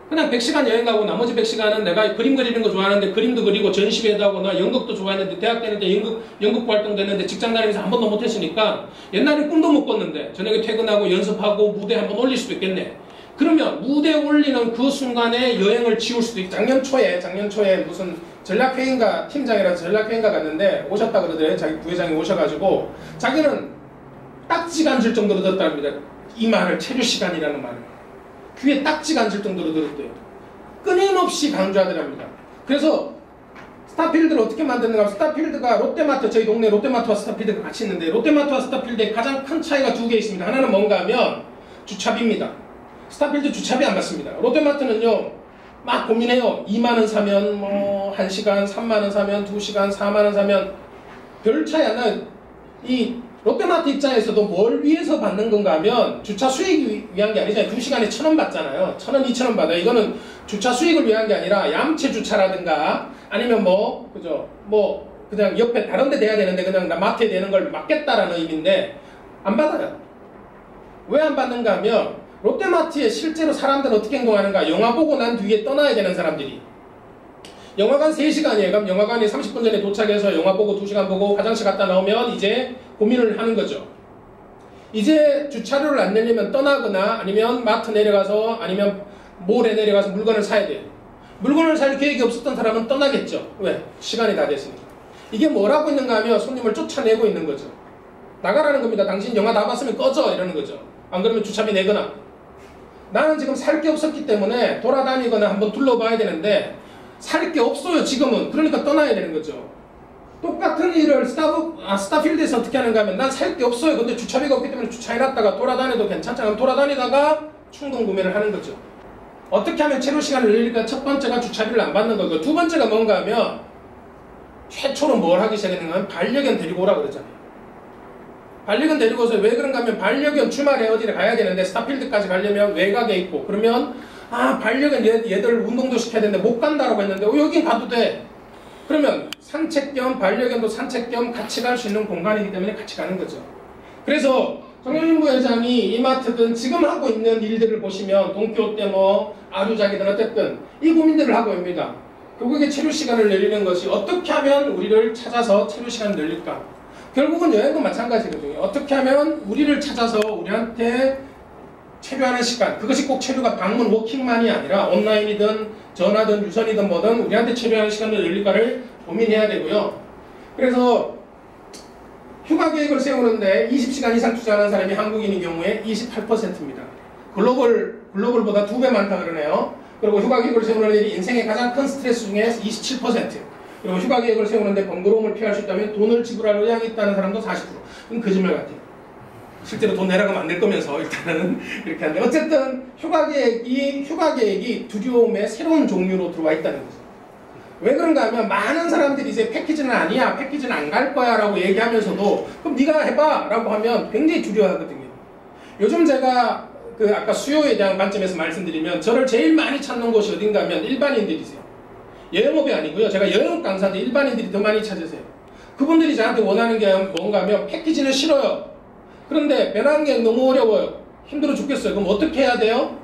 Speaker 1: 그냥 100시간 여행 가고 나머지 100시간은 내가 그림 그리는 거 좋아하는데 그림도 그리고 전시회도 하고, 나 연극도 좋아했는데 대학 다닐 때 연극 활동도 했는데 직장 다니면서 한 번도 못했으니까 옛날에 꿈도 못 꿨는데 저녁에 퇴근하고 연습하고 무대 한 번 올릴 수도 있겠네. 그러면 무대 올리는 그 순간에 여행을 지울 수도 있고. 작년 초에 무슨 전략회의인가 팀장이라서 전략회의인가 갔는데 오셨다 그러더래요. 자기 부회장이 오셔가지고 자기는 딱지가 앉을 정도로 들었답니다. 이 말을, 체류 시간이라는 말을 귀에 딱지가 앉을 정도로 들었대요. 끊임없이 강조하더랍니다. 그래서 스타필드를 어떻게 만드는가 하면, 스타필드가 롯데마트, 저희 동네 롯데마트와 스타필드가 같이 있는데 롯데마트와 스타필드의 가장 큰 차이가 두 개 있습니다. 하나는 뭔가 하면 주차비입니다. 스타필드 주차비 안 받습니다. 롯데마트는요 막 고민해요. 2만원 사면 뭐 1시간, 3만원 사면 2시간, 4만원 사면 별 차이 안 나요. 이 롯데마트 입장에서도 뭘 위해서 받는 건가 하면 주차 수익을 위한 게 아니잖아요. 2시간에 1,000원 받잖아요. 1,000원, 2,000원 받아요. 이거는 주차 수익을 위한 게 아니라 얌체 주차라든가 아니면 그냥 옆에 다른 데 대야 되는데 그냥 마트에 대는 걸 막겠다라는 의미인데 안 받아요. 왜 안 받는가 하면 롯데마트에 실제로 사람들은 어떻게 행동하는가, 영화 보고 난 뒤에 떠나야 되는 사람들이, 영화관 3시간이에요. 그럼 영화관에 30분 전에 도착해서 영화 보고 2시간 보고 화장실 갔다 나오면 이제 고민을 하는 거죠. 이제 주차료를 안 내려면 떠나거나 아니면 마트 내려가서 아니면 몰에 내려가서 물건을 사야 돼요. 물건을 살 계획이 없었던 사람은 떠나겠죠. 왜? 시간이 다 됐으니까. 이게 뭐라고 있는가 하면 손님을 쫓아내고 있는 거죠. 나가라는 겁니다. 당신 영화 다 봤으면 꺼져 이러는 거죠. 안 그러면 주차비 내거나. 나는 지금 살 게 없었기 때문에 돌아다니거나 한번 둘러봐야 되는데 살 게 없어요 지금은. 그러니까 떠나야 되는 거죠. 똑같은 일을 스타필드에서 어떻게 하는가 하면 난 살 게 없어요. 근데 주차비가 없기 때문에 주차해놨다가 돌아다녀도 괜찮잖아요. 돌아다니다가 충동 구매를 하는 거죠. 어떻게 하면 체류 시간을 늘릴까? 첫 번째가 주차비를 안 받는 거고, 두 번째가 뭔가 하면 최초로 뭘 하기 시작했는가 하면 반려견 데리고 오라 그러잖아요. 반려견 데리고 오서 왜 그런가 하면 반려견 주말에 어디를 가야 되는데 스타필드까지 가려면 외곽에 있고, 그러면 반려견 얘들 운동도 시켜야 되는데 못 간다라고 했는데 여긴 가도 돼. 그러면 산책 겸 반려견도 산책 겸 같이 갈 수 있는 공간이기 때문에 같이 가는 거죠. 그래서 정영진 부회장이 이마트든 지금 하고 있는 일들을 보시면 동키호테 아류작이든 어쨌든 이 고민들을 하고 있습니다. 결국에 체류 시간을 늘리는 것이 어떻게 하면 우리를 찾아서 체류 시간을 늘릴까? 결국은 여행도 마찬가지거든요. 어떻게 하면 우리를 찾아서 우리한테 체류하는 시간, 그것이 꼭 체류가 방문 워킹만이 아니라 온라인이든 전화든 유선이든 뭐든 우리한테 체류하는 시간을 늘릴까를 고민해야 되고요. 그래서 휴가 계획을 세우는데 20시간 이상 투자하는 사람이 한국인의 경우에 28%입니다. 글로벌보다 2배 많다 그러네요. 그리고 휴가 계획을 세우는 일이 인생의 가장 큰 스트레스 중에 27%. 그리고 휴가 계획을 세우는데 번거로움을 피할 수 있다면 돈을 지불할 의향이 있다는 사람도 40%. 그건 거짓말 같아요. 실제로 돈 내라가면 안 될 거면서 일단은 이렇게 하는데, 어쨌든 휴가 계획이 두려움의 새로운 종류로 들어와 있다는 거죠. 왜 그런가 하면 많은 사람들이 이제 패키지는 아니야, 패키지는 안 갈 거야 라고 얘기하면서도 그럼 네가 해봐 라고 하면 굉장히 두려워하거든요. 요즘 제가 아까 수요에 대한 관점에서 말씀드리면 저를 제일 많이 찾는 곳이 어딘가 하면 일반인들이세요. 여행업이 아니고요. 제가 여행 강사인데 일반인들이 더 많이 찾으세요. 그분들이 저한테 원하는 게 뭔가 하면 패키지는 싫어요. 그런데 배낭여행 너무 어려워요. 힘들어 죽겠어요. 그럼 어떻게 해야 돼요?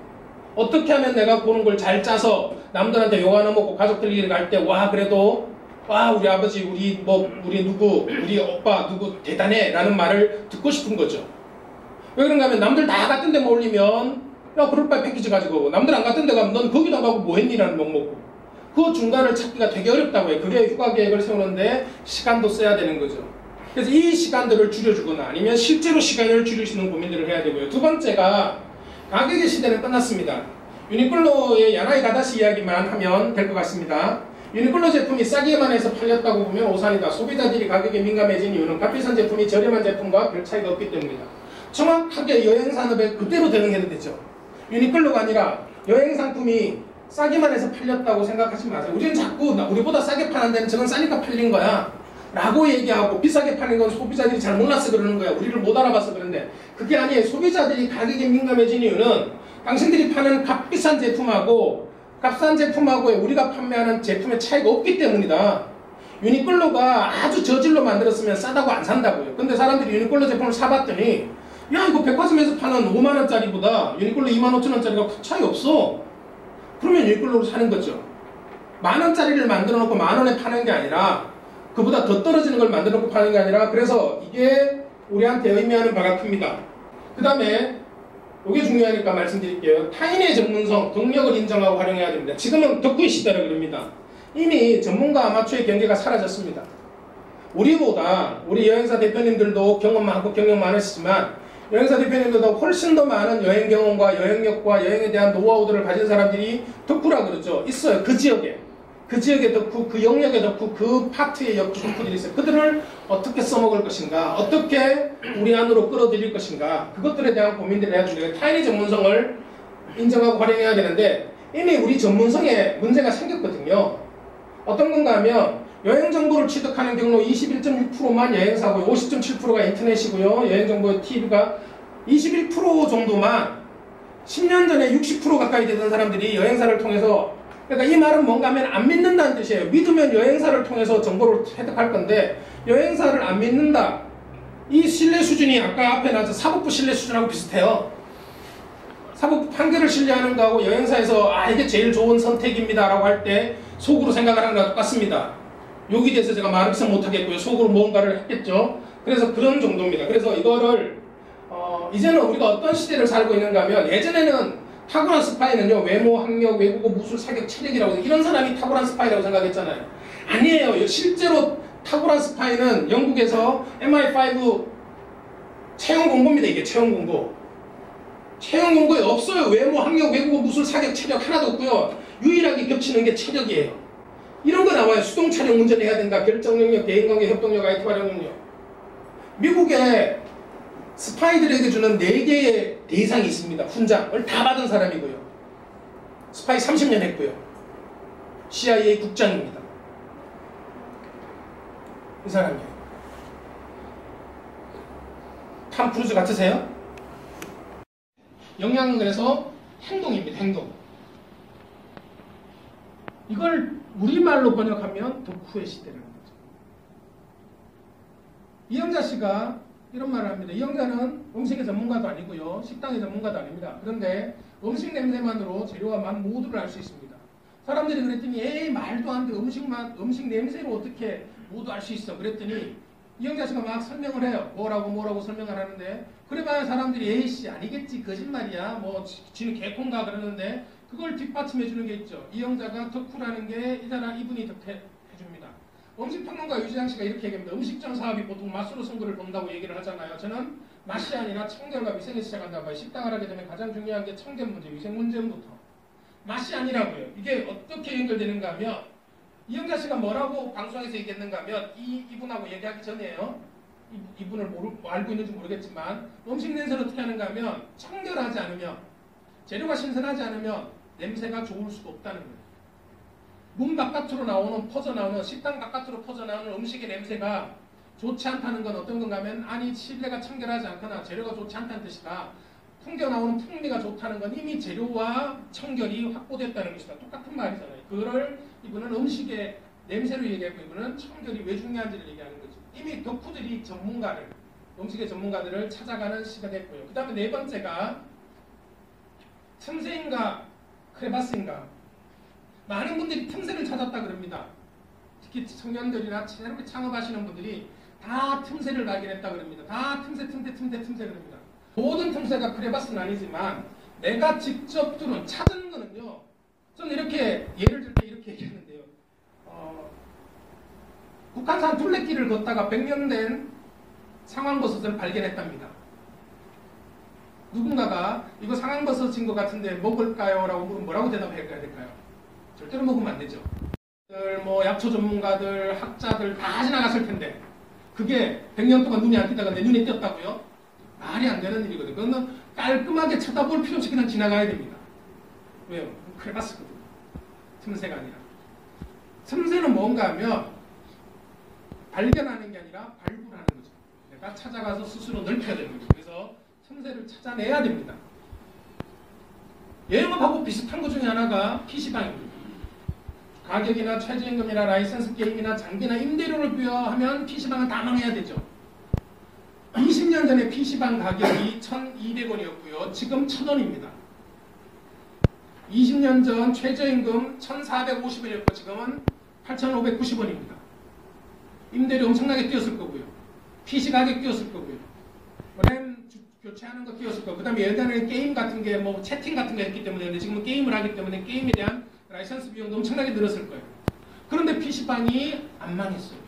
Speaker 1: 어떻게 하면 내가 보는 걸 잘 짜서 남들한테 욕 하나 먹고 가족들끼리 갈 때 그래도 우리 아버지 우리 오빠 누구 대단해 라는 말을 듣고 싶은 거죠. 왜 그런가 하면 남들 다 같은 데만 올리면 야, 그럴 바에 패키지 가지고 남들 안 갔던 데 가면 넌 거기도 안 가고 뭐 했니라는 욕먹고. 그 중간을 찾기가 되게 어렵다고 해요. 그게 휴가 계획을 세우는데 시간도 써야 되는 거죠. 그래서 이 시간들을 줄여주거나 아니면 실제로 시간을 줄일 수 있는 고민들을 해야 되고요. 두 번째가 가격의 시대는 끝났습니다. 유니클로의 야나이 다다시 이야기만 하면 될 것 같습니다. 유니클로 제품이 싸게만 해서 팔렸다고 보면 오산이다. 소비자들이 가격에 민감해진 이유는 값비싼 제품이 저렴한 제품과 별 차이가 없기 때문이다. 정확하게 여행산업에 그대로 대응해도 되죠. 유니클로가 아니라 여행상품이 싸게만 해서 팔렸다고 생각하지 마세요. 우리는 자꾸 우리보다 싸게 파는 데는 저건 싸니까 팔린 거야 라고 얘기하고, 비싸게 파는 건 소비자들이 잘 몰라서 그러는 거야. 우리를 못 알아봐서 그런데 그게 아니에요. 소비자들이 가격에 민감해진 이유는 당신들이 파는 값비싼 제품하고 값싼 제품하고 우리가 판매하는 제품의 차이가 없기 때문이다. 유니클로가 아주 저질로 만들었으면 싸다고 안 산다고요. 근데 사람들이 유니클로 제품을 사봤더니 야, 이거 백화점에서 파는 5만원짜리보다 유니클로 25,000원짜리가 큰 차이 없어. 그러면 유니클로로 사는 거죠. 만원짜리를 만들어 놓고 만원에 파는 게 아니라, 그보다 더 떨어지는 걸 만들어 놓고 파는 게 아니라, 그래서 이게 우리한테 의미하는 바가 큽니다. 그 다음에 이게 중요하니까 말씀드릴게요. 타인의 전문성, 동력을 인정하고 활용해야 됩니다. 지금은 덕후의 시대라 그럽니다. 이미 전문가 아마추어의 경계가 사라졌습니다. 우리보다, 우리 여행사 대표님들도 경험 많고 경력 많으시지만 여행사 대표님들도 훨씬 더 많은 여행 경험과 여행력과 여행에 대한 노하우들을 가진 사람들이 덕후라 그러죠. 있어요. 그 지역에. 그 지역의 덕후, 그 영역의 덕후, 그 파트의 덕후들이 있어요. 그들을 어떻게 써먹을 것인가, 어떻게 우리 안으로 끌어들일 것인가, 그것들에 대한 고민들을 해야 됩니다. 타인의 전문성을 인정하고 활용해야 되는데 이미 우리 전문성에 문제가 생겼거든요. 어떤 건가 하면 여행 정보를 취득하는 경로 21.6%만 여행사고요. 50.7%가 인터넷이고요. 여행 정보의 TV가 21% 정도만 10년 전에 60% 가까이 되던 사람들이 여행사를 통해서, 그러니까 이 말은 뭔가 하면 안 믿는다는 뜻이에요. 믿으면 여행사를 통해서 정보를 획득할 건데 여행사를 안 믿는다. 이 신뢰 수준이 아까 앞에 나왔던 사법부 신뢰 수준하고 비슷해요. 사법부 판결을 신뢰하는 거하고 여행사에서 아, 이게 제일 좋은 선택입니다 라고 할 때 속으로 생각을 하는 거랑 똑같습니다. 여기 대해서 제가 말을 못하겠고요. 속으로 뭔가를 했겠죠. 그래서 그런 정도입니다. 그래서 이거를 이제는 우리가 어떤 시대를 살고 있는가 하면, 예전에는 탁월한 스파이는요, 외모, 학력, 외국어, 무술, 사격, 체력이라고, 이런 사람이 탁월한 스파이라고 생각했잖아요. 아니에요. 실제로 탁월한 스파이는 영국에서 MI5 채용 공고입니다. 이게 채용 공고. 채용 공고에 없어요. 외모, 학력, 외국어, 무술, 사격, 체력 하나도 없고요. 유일하게 겹치는 게 체력이에요. 이런 거 나와요. 수동 촬영 운전해야 된다. 결정 능력, 대인관계, 협동력, IT 활용 능력. 미국에 스파이들에게 주는 4개의 대상이 있습니다. 훈장을 다 받은 사람이고요. 스파이 30년 했고요. CIA 국장입니다. 이 사람이에요. 탐 크루즈 같으세요? 영향은 그래서 행동입니다. 행동. 이걸 우리말로 번역하면 덕후의 시대라는 거죠. 이영자 씨가 이런 말을 합니다. 이영자는 음식의 전문가도 아니고요. 식당의 전문가도 아닙니다. 그런데 음식 냄새만으로 재료와 맛 모두를 알 수 있습니다. 사람들이 그랬더니 에이 말도 안 돼. 음식 냄새로 어떻게 모두 알 수 있어. 그랬더니 이영자 씨가 막 설명을 해요. 뭐라고 설명을 하는데, 그래봐야 사람들이 에이씨 아니겠지, 거짓말이야, 뭐 지는 개콘가 그러는데 그걸 뒷받침해 주는 게 있죠. 이영자가 덕후라는 게 이분이 덕해줍니다. 음식평론가 유지장 씨가 이렇게 얘기합니다. 음식점 사업이 보통 맛으로 승부를 본다고 얘기를 하잖아요. 저는 맛이 아니라 청결과 위생에 시작한다고 봐요. 식당을 하게 되면 가장 중요한 게 청결 문제, 위생 문제부터. 맛이 아니라고요. 이게 어떻게 연결되는가 하면, 이영자 씨가 뭐라고 방송에서 얘기했는가 하면, 이분하고 얘기하기 전이에요. 이분을 알고 있는지 모르겠지만, 음식 냄새를 어떻게 하는가 하면, 청결하지 않으면, 재료가 신선하지 않으면 냄새가 좋을 수가 없다는 거예요. 문 바깥으로 퍼져나오는, 식당 바깥으로 퍼져나오는 음식의 냄새가 좋지 않다는 건 어떤 건가 하면, 아니 실내가 청결하지 않거나 재료가 좋지 않다는 뜻이다. 풍겨나오는 풍미가 좋다는 건 이미 재료와 청결이 확보됐다는 것이다. 똑같은 말이잖아요. 그거를 이분은 음식의 냄새로 얘기하고, 이분은 청결이 왜 중요한지를 얘기하는 거죠. 이미 덕후들이 음식의 전문가들을 찾아가는 시가 됐고요. 그 다음에 네 번째가 틈새인가 크레바스인가. 많은 분들이 틈새를 찾았다 그럽니다. 특히 청년들이나 새롭게 창업하시는 분들이 다 틈새를 발견했다 그럽니다. 다 틈새 그럽니다. 모든 틈새가 크레바스는 아니지만 내가 직접 찾은 거는요. 저는 이렇게 예를 들 때 이렇게 얘기하는데요. 북한산 둘레길을 걷다가 100년 된 상황버섯을 발견했답니다. 누군가가 이거 상황버섯인 것 같은데 먹을까요? 라고 물으면 뭐라고 대답해야 될까요? 절대로 먹으면 안 되죠. 뭐 약초 전문가들, 학자들 다 지나갔을 텐데 그게 100년 동안 눈이 안 띄다가 내 눈에 띄었다고요? 말이 안 되는 일이거든요. 그거는 깔끔하게 쳐다볼 필요 없이 그냥 지나가야 됩니다. 왜요? 크레바스거든요. 틈새가 아니라. 틈새는 뭔가 하면 발견하는 게 아니라 발굴하는 거죠. 내가 찾아가서 스스로 넓혀야 되는 거죠. 그래서 틈새를 찾아내야 됩니다. 영업하고 비슷한 것 중에 하나가 PC방입니다. 가격이나 최저임금이나 라이센스 게임이나 장비나 임대료를 부여하면 PC방은 다 망해야 되죠. 20년 전에 PC방 가격이 1,200원이었고요. 지금 1,000원입니다. 20년 전 최저임금 1,450원이었고 지금은 8,590원입니다. 임대료 엄청나게 뛰었을 거고요. PC 가격 뛰었을 거고요. 램 교체하는 거 뛰었을 거고 그 다음에 예전에는 게임 같은 게 뭐 채팅 같은 거 했기 때문에 근데 지금은 게임을 하기 때문에 게임에 대한 라이선스 비용도 엄청나게 늘었을 거예요. 그런데 PC방이 안 망했어요.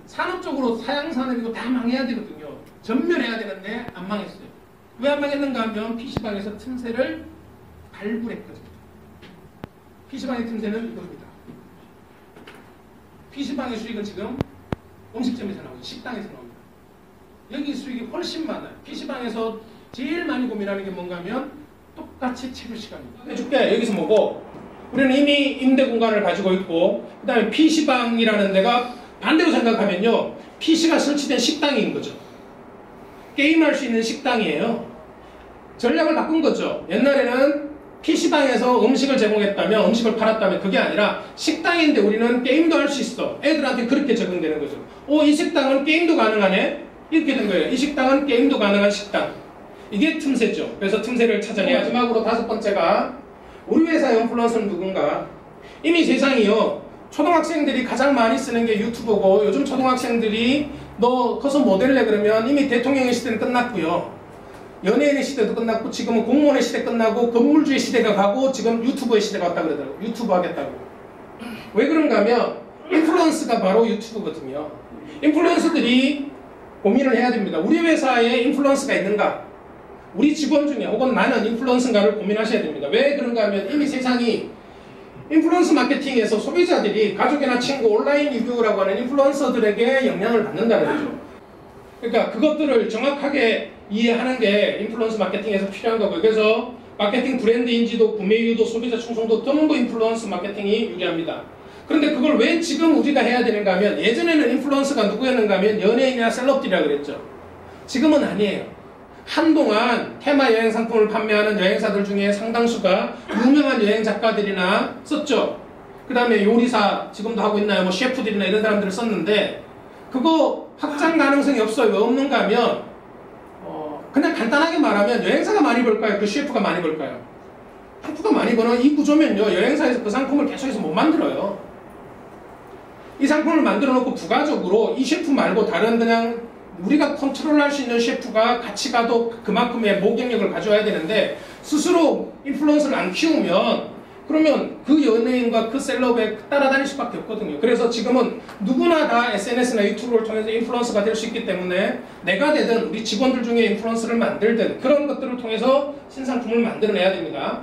Speaker 1: 산업적으로 사양산업이고 다 망해야 되거든요. 전멸해야 되는데 안 망했어요. 왜 안 망했는가 하면 PC방에서 틈새를 발굴했거든요. PC방의 틈새는 이겁니다. PC방의 수익은 지금 음식점에서 나오죠. 식당에서 나옵니다. 여기 수익이 훨씬 많아요. PC방에서 제일 많이 고민하는 게 뭔가 하면 똑같이 체류 시간입니다. 해줄게. 여기서 뭐고 우리는 이미 임대 공간을 가지고 있고 그 다음에 PC방이라는 데가 반대로 생각하면요. PC가 설치된 식당인 거죠. 게임할 수 있는 식당이에요. 전략을 바꾼 거죠. 옛날에는 PC방에서 음식을 제공했다면 음식을 팔았다면 그게 아니라 식당인데 우리는 게임도 할 수 있어. 애들한테 그렇게 적용되는 거죠. 이 식당은 게임도 가능하네? 이렇게 된 거예요. 이 식당은 게임도 가능한 식당. 이게 틈새죠. 그래서 틈새를 찾아내야 마지막으로 5번째가 우리 회사의 인플루언서는 누군가? 이미 세상이요. 초등학생들이 가장 많이 쓰는 게 유튜브고 요즘 초등학생들이 너 커서 뭐 될래 그러면 이미 대통령의 시대는 끝났고요. 연예인의 시대도 끝났고 지금은 공무원의 시대 끝나고 건물주의 시대가 가고 지금 유튜브의 시대가 왔다 그러더라고요. 유튜브 하겠다고. 왜 그런가 하면 인플루언스가 바로 유튜브거든요. 인플루언서들이 고민을 해야 됩니다. 우리 회사에 인플루언스가 있는가? 우리 직원 중에 혹은 나는 인플루언서인가를 고민하셔야 됩니다. 왜 그런가 하면 이미 세상이 인플루언서 마케팅에서 소비자들이 가족이나 친구, 온라인 리뷰라고 하는 인플루언서들에게 영향을 받는다는 거죠. 그러니까 그것들을 정확하게 이해하는 게 인플루언서 마케팅에서 필요한 거고요. 그래서 마케팅 브랜드 인지도, 구매 유도, 소비자 충성도 전부 인플루언서 마케팅이 유리합니다. 그런데 그걸 왜 지금 우리가 해야 되는가 하면 예전에는 인플루언서가 누구였는가 하면 연예인이나 셀럽들이라고 그랬죠. 지금은 아니에요. 한동안 테마 여행 상품을 판매하는 여행사들 중에 상당수가 유명한 여행 작가들이나 썼죠. 그 다음에 요리사 지금도 하고 있나요? 뭐 셰프들이나 이런 사람들을 썼는데 그거 확장 가능성이 없어요. 왜 없는가 하면 그냥 간단하게 말하면 여행사가 많이 벌까요? 그 셰프가 많이 벌까요? 셰프가 많이 버는 이 구조면요. 여행사에서 그 상품을 계속해서 못 만들어요. 이 상품을 만들어 놓고 부가적으로 이 셰프 말고 다른 그냥 우리가 컨트롤할 수 있는 셰프가 같이 가도 그만큼의 모경력을 가져와야 되는데 스스로 인플루언서를 안 키우면 그러면 그 연예인과 그 셀럽에 따라다닐 수밖에 없거든요. 그래서 지금은 누구나 다 SNS나 유튜브를 통해서 인플루언서가 될 수 있기 때문에 내가 되든 우리 직원들 중에 인플루언서를 만들든 그런 것들을 통해서 신상품을 만들어내야 됩니다.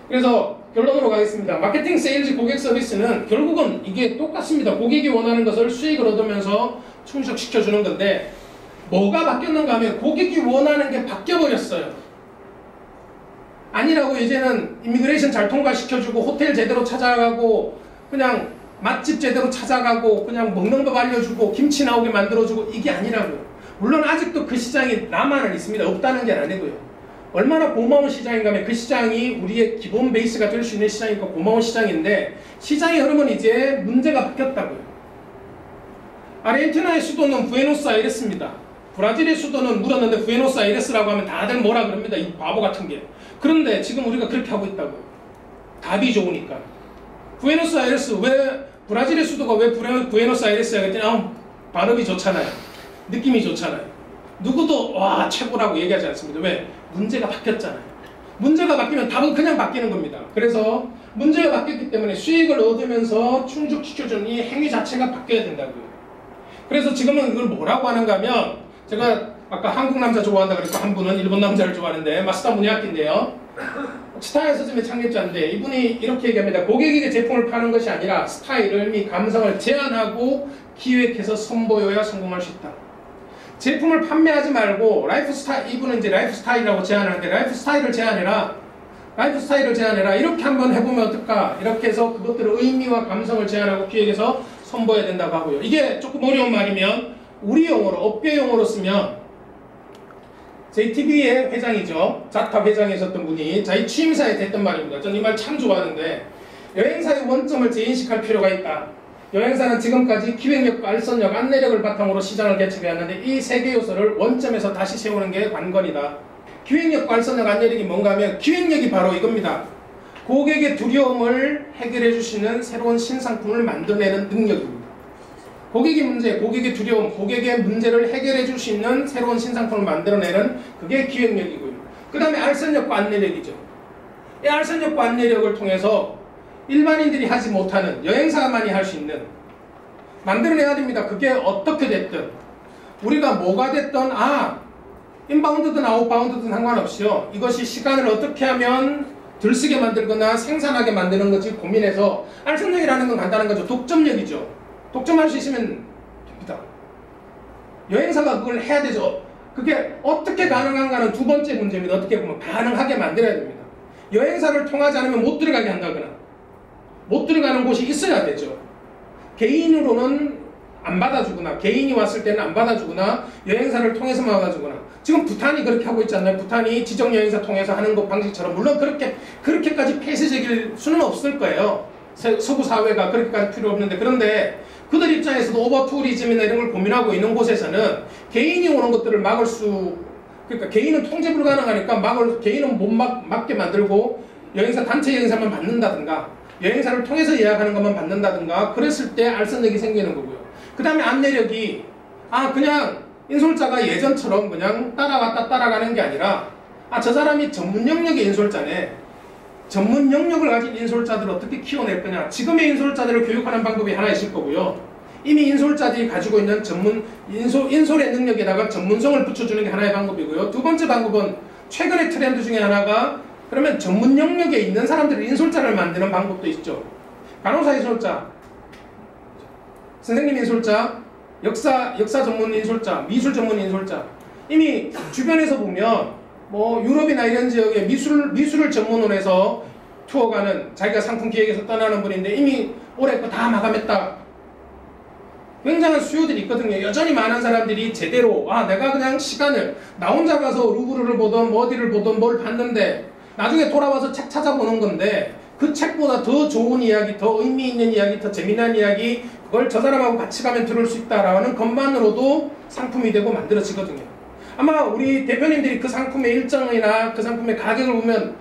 Speaker 1: 그래서 결론으로 가겠습니다. 마케팅, 세일즈, 고객 서비스는 결국은 이게 똑같습니다. 고객이 원하는 것을 수익을 얻으면서 충족시켜주는 건데 뭐가 바뀌었는가 하면 고객이 원하는 게 바뀌어버렸어요. 아니라고 이제는 이미그레이션 잘 통과시켜주고 호텔 제대로 찾아가고 그냥 맛집 제대로 찾아가고 그냥 먹는 법 알려주고 김치 나오게 만들어주고 이게 아니라고요. 물론 아직도 그 시장이 남한은 있습니다. 없다는 게 아니고요. 얼마나 고마운 시장인가 하면 그 시장이 우리의 기본 베이스가 될 수 있는 시장이니까 고마운 시장인데 시장의 흐름은 이제 문제가 바뀌었다고요. 아르헨티나의 수도는 부에노스아이레스입니다. 브라질의 수도는 물었는데 부에노스아이레스라고 하면 다들 뭐라 그럽니다. 이 바보 같은 게. 그런데 지금 우리가 그렇게 하고 있다고요. 답이 좋으니까. 부에노스아이레스 왜 브라질의 수도가 왜 부에노스아이레스야 그랬더니 발음이 좋잖아요. 느낌이 좋잖아요. 누구도 와 최고라고 얘기하지 않습니다. 왜? 문제가 바뀌었잖아요. 문제가 바뀌면 답은 그냥 바뀌는 겁니다. 그래서 문제가 바뀌었기 때문에 수익을 얻으면서 충족시켜주는 이 행위 자체가 바뀌어야 된다고요. 그래서 지금은 그걸 뭐라고 하는가 하면, 제가 아까 한국 남자 좋아한다 그랬고 한 분은 일본 남자를 좋아하는데 마스다 무니아키인데요. 스타일 서점의 창립자인데 이분이 이렇게 얘기합니다. 고객에게 제품을 파는 것이 아니라 스타일을 및 감성을 제안하고 기획해서 선보여야 성공할 수 있다. 제품을 판매하지 말고 라이프 스타일, 이분은 이제 라이프 스타일이라고 제안하는데 라이프 스타일을 제안해라. 라이프 스타일을 제안해라. 이렇게 한번 해보면 어떨까? 이렇게 해서 그것들의 의미와 감성을 제안하고 기획해서 선보여야 된다고 하고요. 이게 조금 어려운 말이면 우리 용어로, 업계 용어로 쓰면 JTB의 회장이죠. 자타 회장이셨던 분이 자기 취임사에 됐던 말입니다. 저는 이 말 참 좋아하는데, 여행사의 원점을 재인식할 필요가 있다. 여행사는 지금까지 기획력과 알선력, 안내력을 바탕으로 시장을 개척해왔는데 이 세 개 요소를 원점에서 다시 세우는 게 관건이다. 기획력과 알선력, 안내력이 뭔가 하면 기획력이 바로 이겁니다. 고객의 두려움을 해결해 주시는 새로운 신상품을 만들어내는 능력입니다. 고객의 문제, 고객의 두려움, 고객의 문제를 해결해 줄 수 있는 새로운 신상품을 만들어내는 그게 기획력이고요. 그 다음에 알선력과 안내력이죠. 이 알선력과 안내력을 통해서 일반인들이 하지 못하는, 여행사만이 할 수 있는, 만들어내야 됩니다. 그게 어떻게 됐든 우리가 뭐가 됐든 인바운드든 아웃바운드든 상관없이요, 이것이 시간을 어떻게 하면 들쓰게 만들거나 생산하게 만드는 건지 고민해서, 알선력이라는 건 간단한 거죠. 독점력이죠. 독점할 수 있으면 됩니다. 여행사가 그걸 해야 되죠. 그게 어떻게 가능한가는 두 번째 문제입니다. 어떻게 보면 가능하게 만들어야 됩니다. 여행사를 통하지 않으면 못 들어가게 한다거나 못 들어가는 곳이 있어야 되죠. 개인으로는 안 받아주거나, 개인이 왔을 때는 안 받아주거나, 여행사를 통해서만 와가지거나. 지금 부탄이 그렇게 하고 있지 않나요? 부탄이 지정 여행사 통해서 하는 것 방식처럼, 물론 그렇게까지 폐쇄적일 수는 없을 거예요. 서구 사회가 그렇게까지 필요 없는데, 그런데 그들 입장에서도 오버투리즘이나 이런 걸 고민하고 있는 곳에서는 개인이 오는 것들을 막을 수, 그러니까 개인은 통제 불가능하니까 개인은 못 막게 만들고 여행사, 단체 여행사만 받는다든가, 여행사를 통해서 예약하는 것만 받는다든가, 그랬을 때 알선력이 생기는 거고요. 그 다음에 안내력이, 그냥 인솔자가 예전처럼 그냥 따라갔다 따라가는 게 아니라, 저 사람이 전문 영역의 인솔자네. 전문 영역을 가진 인솔자들을 어떻게 키워낼 거냐. 지금의 인솔자들을 교육하는 방법이 하나 있을 거고요. 이미 인솔자들이 가지고 있는 전문, 인솔의 능력에다가 전문성을 붙여주는 게 하나의 방법이고요. 두 번째 방법은 최근의 트렌드 중에 하나가, 그러면 전문 영역에 있는 사람들을 인솔자를 만드는 방법도 있죠. 간호사 인솔자, 선생님 인솔자, 역사 전문 인솔자, 미술 전문 인솔자. 이미 주변에서 보면 유럽이나 이런 지역에 미술을 전문으로 해서 투어 가는, 자기가 상품 기획에서 떠나는 분인데 이미 올해 거 다 마감했다. 굉장한 수요들이 있거든요. 여전히 많은 사람들이 제대로 내가 그냥 시간을, 나 혼자 가서 루브르를 보던 어디를 보던 뭘 봤는데 나중에 돌아와서 책 찾아보는 건데, 그 책보다 더 좋은 이야기, 더 의미 있는 이야기, 더 재미난 이야기, 그걸 저 사람하고 같이 가면 들을 수 있다라는 것만으로도 상품이 되고 만들어지거든요. 아마 우리 대표님들이 그 상품의 일정이나 그 상품의 가격을 보면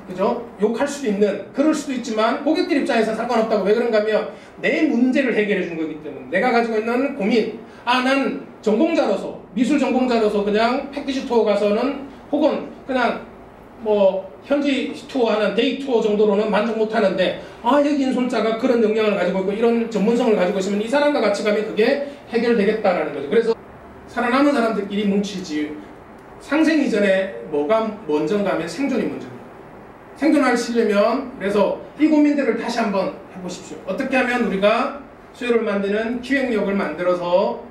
Speaker 1: 그죠? 욕할 수도 있는, 그럴 수도 있지만 고객들 입장에서 상관없다고. 왜 그런가 하면 내 문제를 해결해 주는 거기 때문에, 내가 가지고 있는 고민, 난 전공자로서, 미술 전공자로서 그냥 패키지 투어 가서는, 혹은 그냥 현지 투어하는 데이 투어 정도로는 만족 못하는데, 여기 인솔자가 그런 역량을 가지고 있고 이런 전문성을 가지고 있으면 이 사람과 같이 가면 그게 해결되겠다라는 거죠. 그래서 살아남은 사람들끼리 뭉치지, 상생 이전에 뭐가 먼저인가 하면 생존이 먼저입니다. 생존하시려면, 그래서 이 고민들을 다시 한번 해보십시오. 어떻게 하면 우리가 수요를 만드는 기획력을 만들어서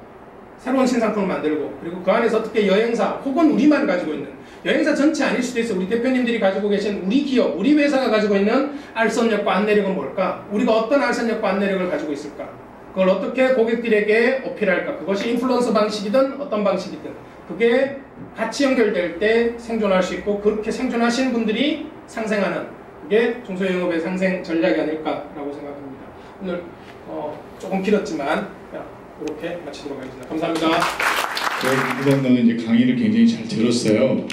Speaker 1: 새로운 신상품을 만들고, 그리고 그 안에서 어떻게 여행사, 혹은 우리만 가지고 있는, 여행사 전체 아닐 수도 있어요. 우리 대표님들이 가지고 계신 우리 기업, 우리 회사가 가지고 있는 알선력과 안내력은 뭘까? 우리가 어떤 알선력과 안내력을 가지고 있을까? 그걸 어떻게 고객들에게 어필할까? 그것이 인플루언서 방식이든 어떤 방식이든 그게 같이 연결될 때 생존할 수 있고, 그렇게 생존하시는 분들이 상생하는, 그게 중소영업의 상생 전략이 아닐까라고 생각합니다. 오늘 조금 길었지만 이렇게 마치도록 하겠습니다. 감사합니다.
Speaker 2: 우선 나는 이제 강의를 굉장히 잘 들었어요.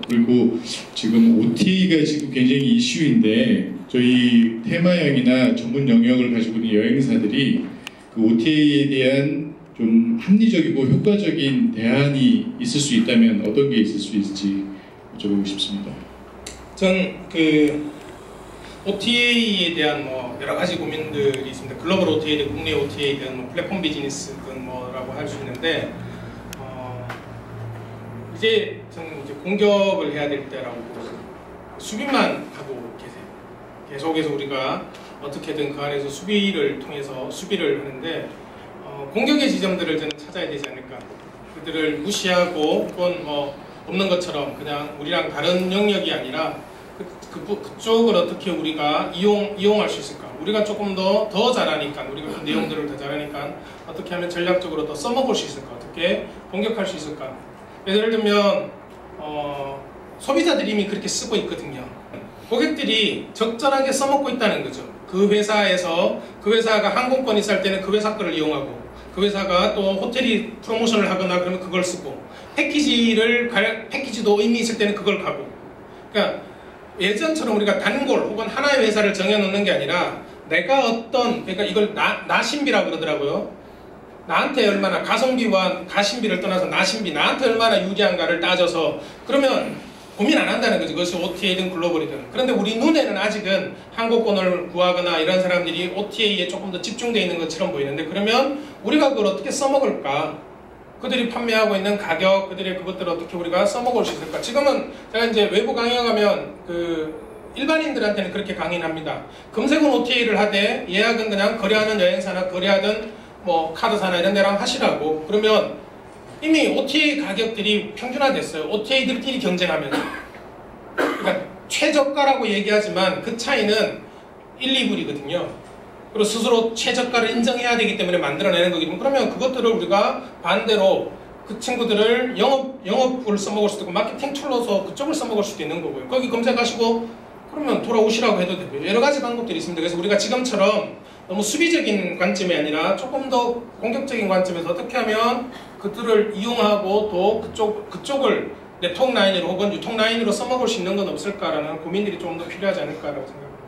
Speaker 2: 그리고 지금 OTA가 지금 굉장히 이슈인데, 저희 테마여행이나 전문 영역을 가지고 있는 여행사들이 그 OTA에 대한 좀 합리적이고 효과적인 대안이 있을 수 있다면 어떤 게 있을 수 있을지 여쭤보고 싶습니다.
Speaker 1: 전 그 OTA에 대한 뭐 여러 가지 고민들이 있습니다. 글로벌 OTA든 국내 OTA든 뭐 플랫폼 비즈니스든 뭐라고 할 수 있는데 이제 저는 이제 공격을 해야 될 때라고 수비만 하고 계세요. 계속해서 우리가 어떻게든 그 안에서 수비를 통해서 수비를 하는데 공격의 지점들을 저는 찾아야 되지 않을까. 그들을 무시하고 혹은 뭐 없는 것처럼 그냥 우리랑 다른 영역이 아니라 그쪽을 어떻게 우리가 이용할 수 있을까? 우리가 조금 더 잘하니까, 우리가 그 내용들을 더 잘하니까 어떻게 하면 전략적으로 더 써먹을 수 있을까? 어떻게 공격할 수 있을까? 예를 들면 소비자들이 이미 그렇게 쓰고 있거든요. 고객들이 적절하게 써먹고 있다는 거죠. 그 회사에서 그 회사가 항공권이 쌀 때는 그 회사 거를 이용하고 그 회사가 또 호텔이 프로모션을 하거나 그러면 그걸 쓰고 패키지도 의미 있을 때는 그걸 가고. 그러니까 예전처럼 우리가 단골 혹은 하나의 회사를 정해놓는 게 아니라 내가 그러니까 이걸 나신비라고 그러더라고요. 나한테 얼마나 가성비와 가심비를 떠나서 나신비, 나한테 얼마나 유리한가를 따져서 그러면 고민 안 한다는 거죠. 그것이 OTA든 글로벌이든. 그런데 우리 눈에는 아직은 항공권을 구하거나 이런 사람들이 OTA에 조금 더 집중되어 있는 것처럼 보이는데 그러면 우리가 그걸 어떻게 써먹을까? 그들이 판매하고 있는 가격, 그들의 그것들을 어떻게 우리가 써먹을 수 있을까? 지금은 제가 이제 외부 강의에 가면 일반인들한테는 그렇게 강의를 합니다. 검색은 OTA를 하되 예약은 그냥 거래하는 여행사나 거래하든 뭐 카드사나 이런 데랑 하시라고. 그러면 이미 OTA 가격들이 평준화됐어요. OTA들끼리 경쟁하면서. 그러니까 최저가라고 얘기하지만 그 차이는 1, 2불이거든요. 그리고 스스로 최저가를 인정해야 되기 때문에 만들어내는 거기 때문에 그러면 그것들을 우리가 반대로 그 친구들을 영업을 써먹을 수도 있고 마케팅 툴로서 그쪽을 써먹을 수도 있는 거고요. 거기 검색하시고 그러면 돌아오시라고 해도 되고요. 여러 가지 방법들이 있습니다. 그래서 우리가 지금처럼 너무 수비적인 관점이 아니라 조금 더 공격적인 관점에서 어떻게 하면 그들을 이용하고 또 그쪽을 네트워크 라인으로 혹은 유통 라인으로 써먹을 수 있는 건 없을까라는 고민들이 좀 더 필요하지 않을까라고 생각합니다.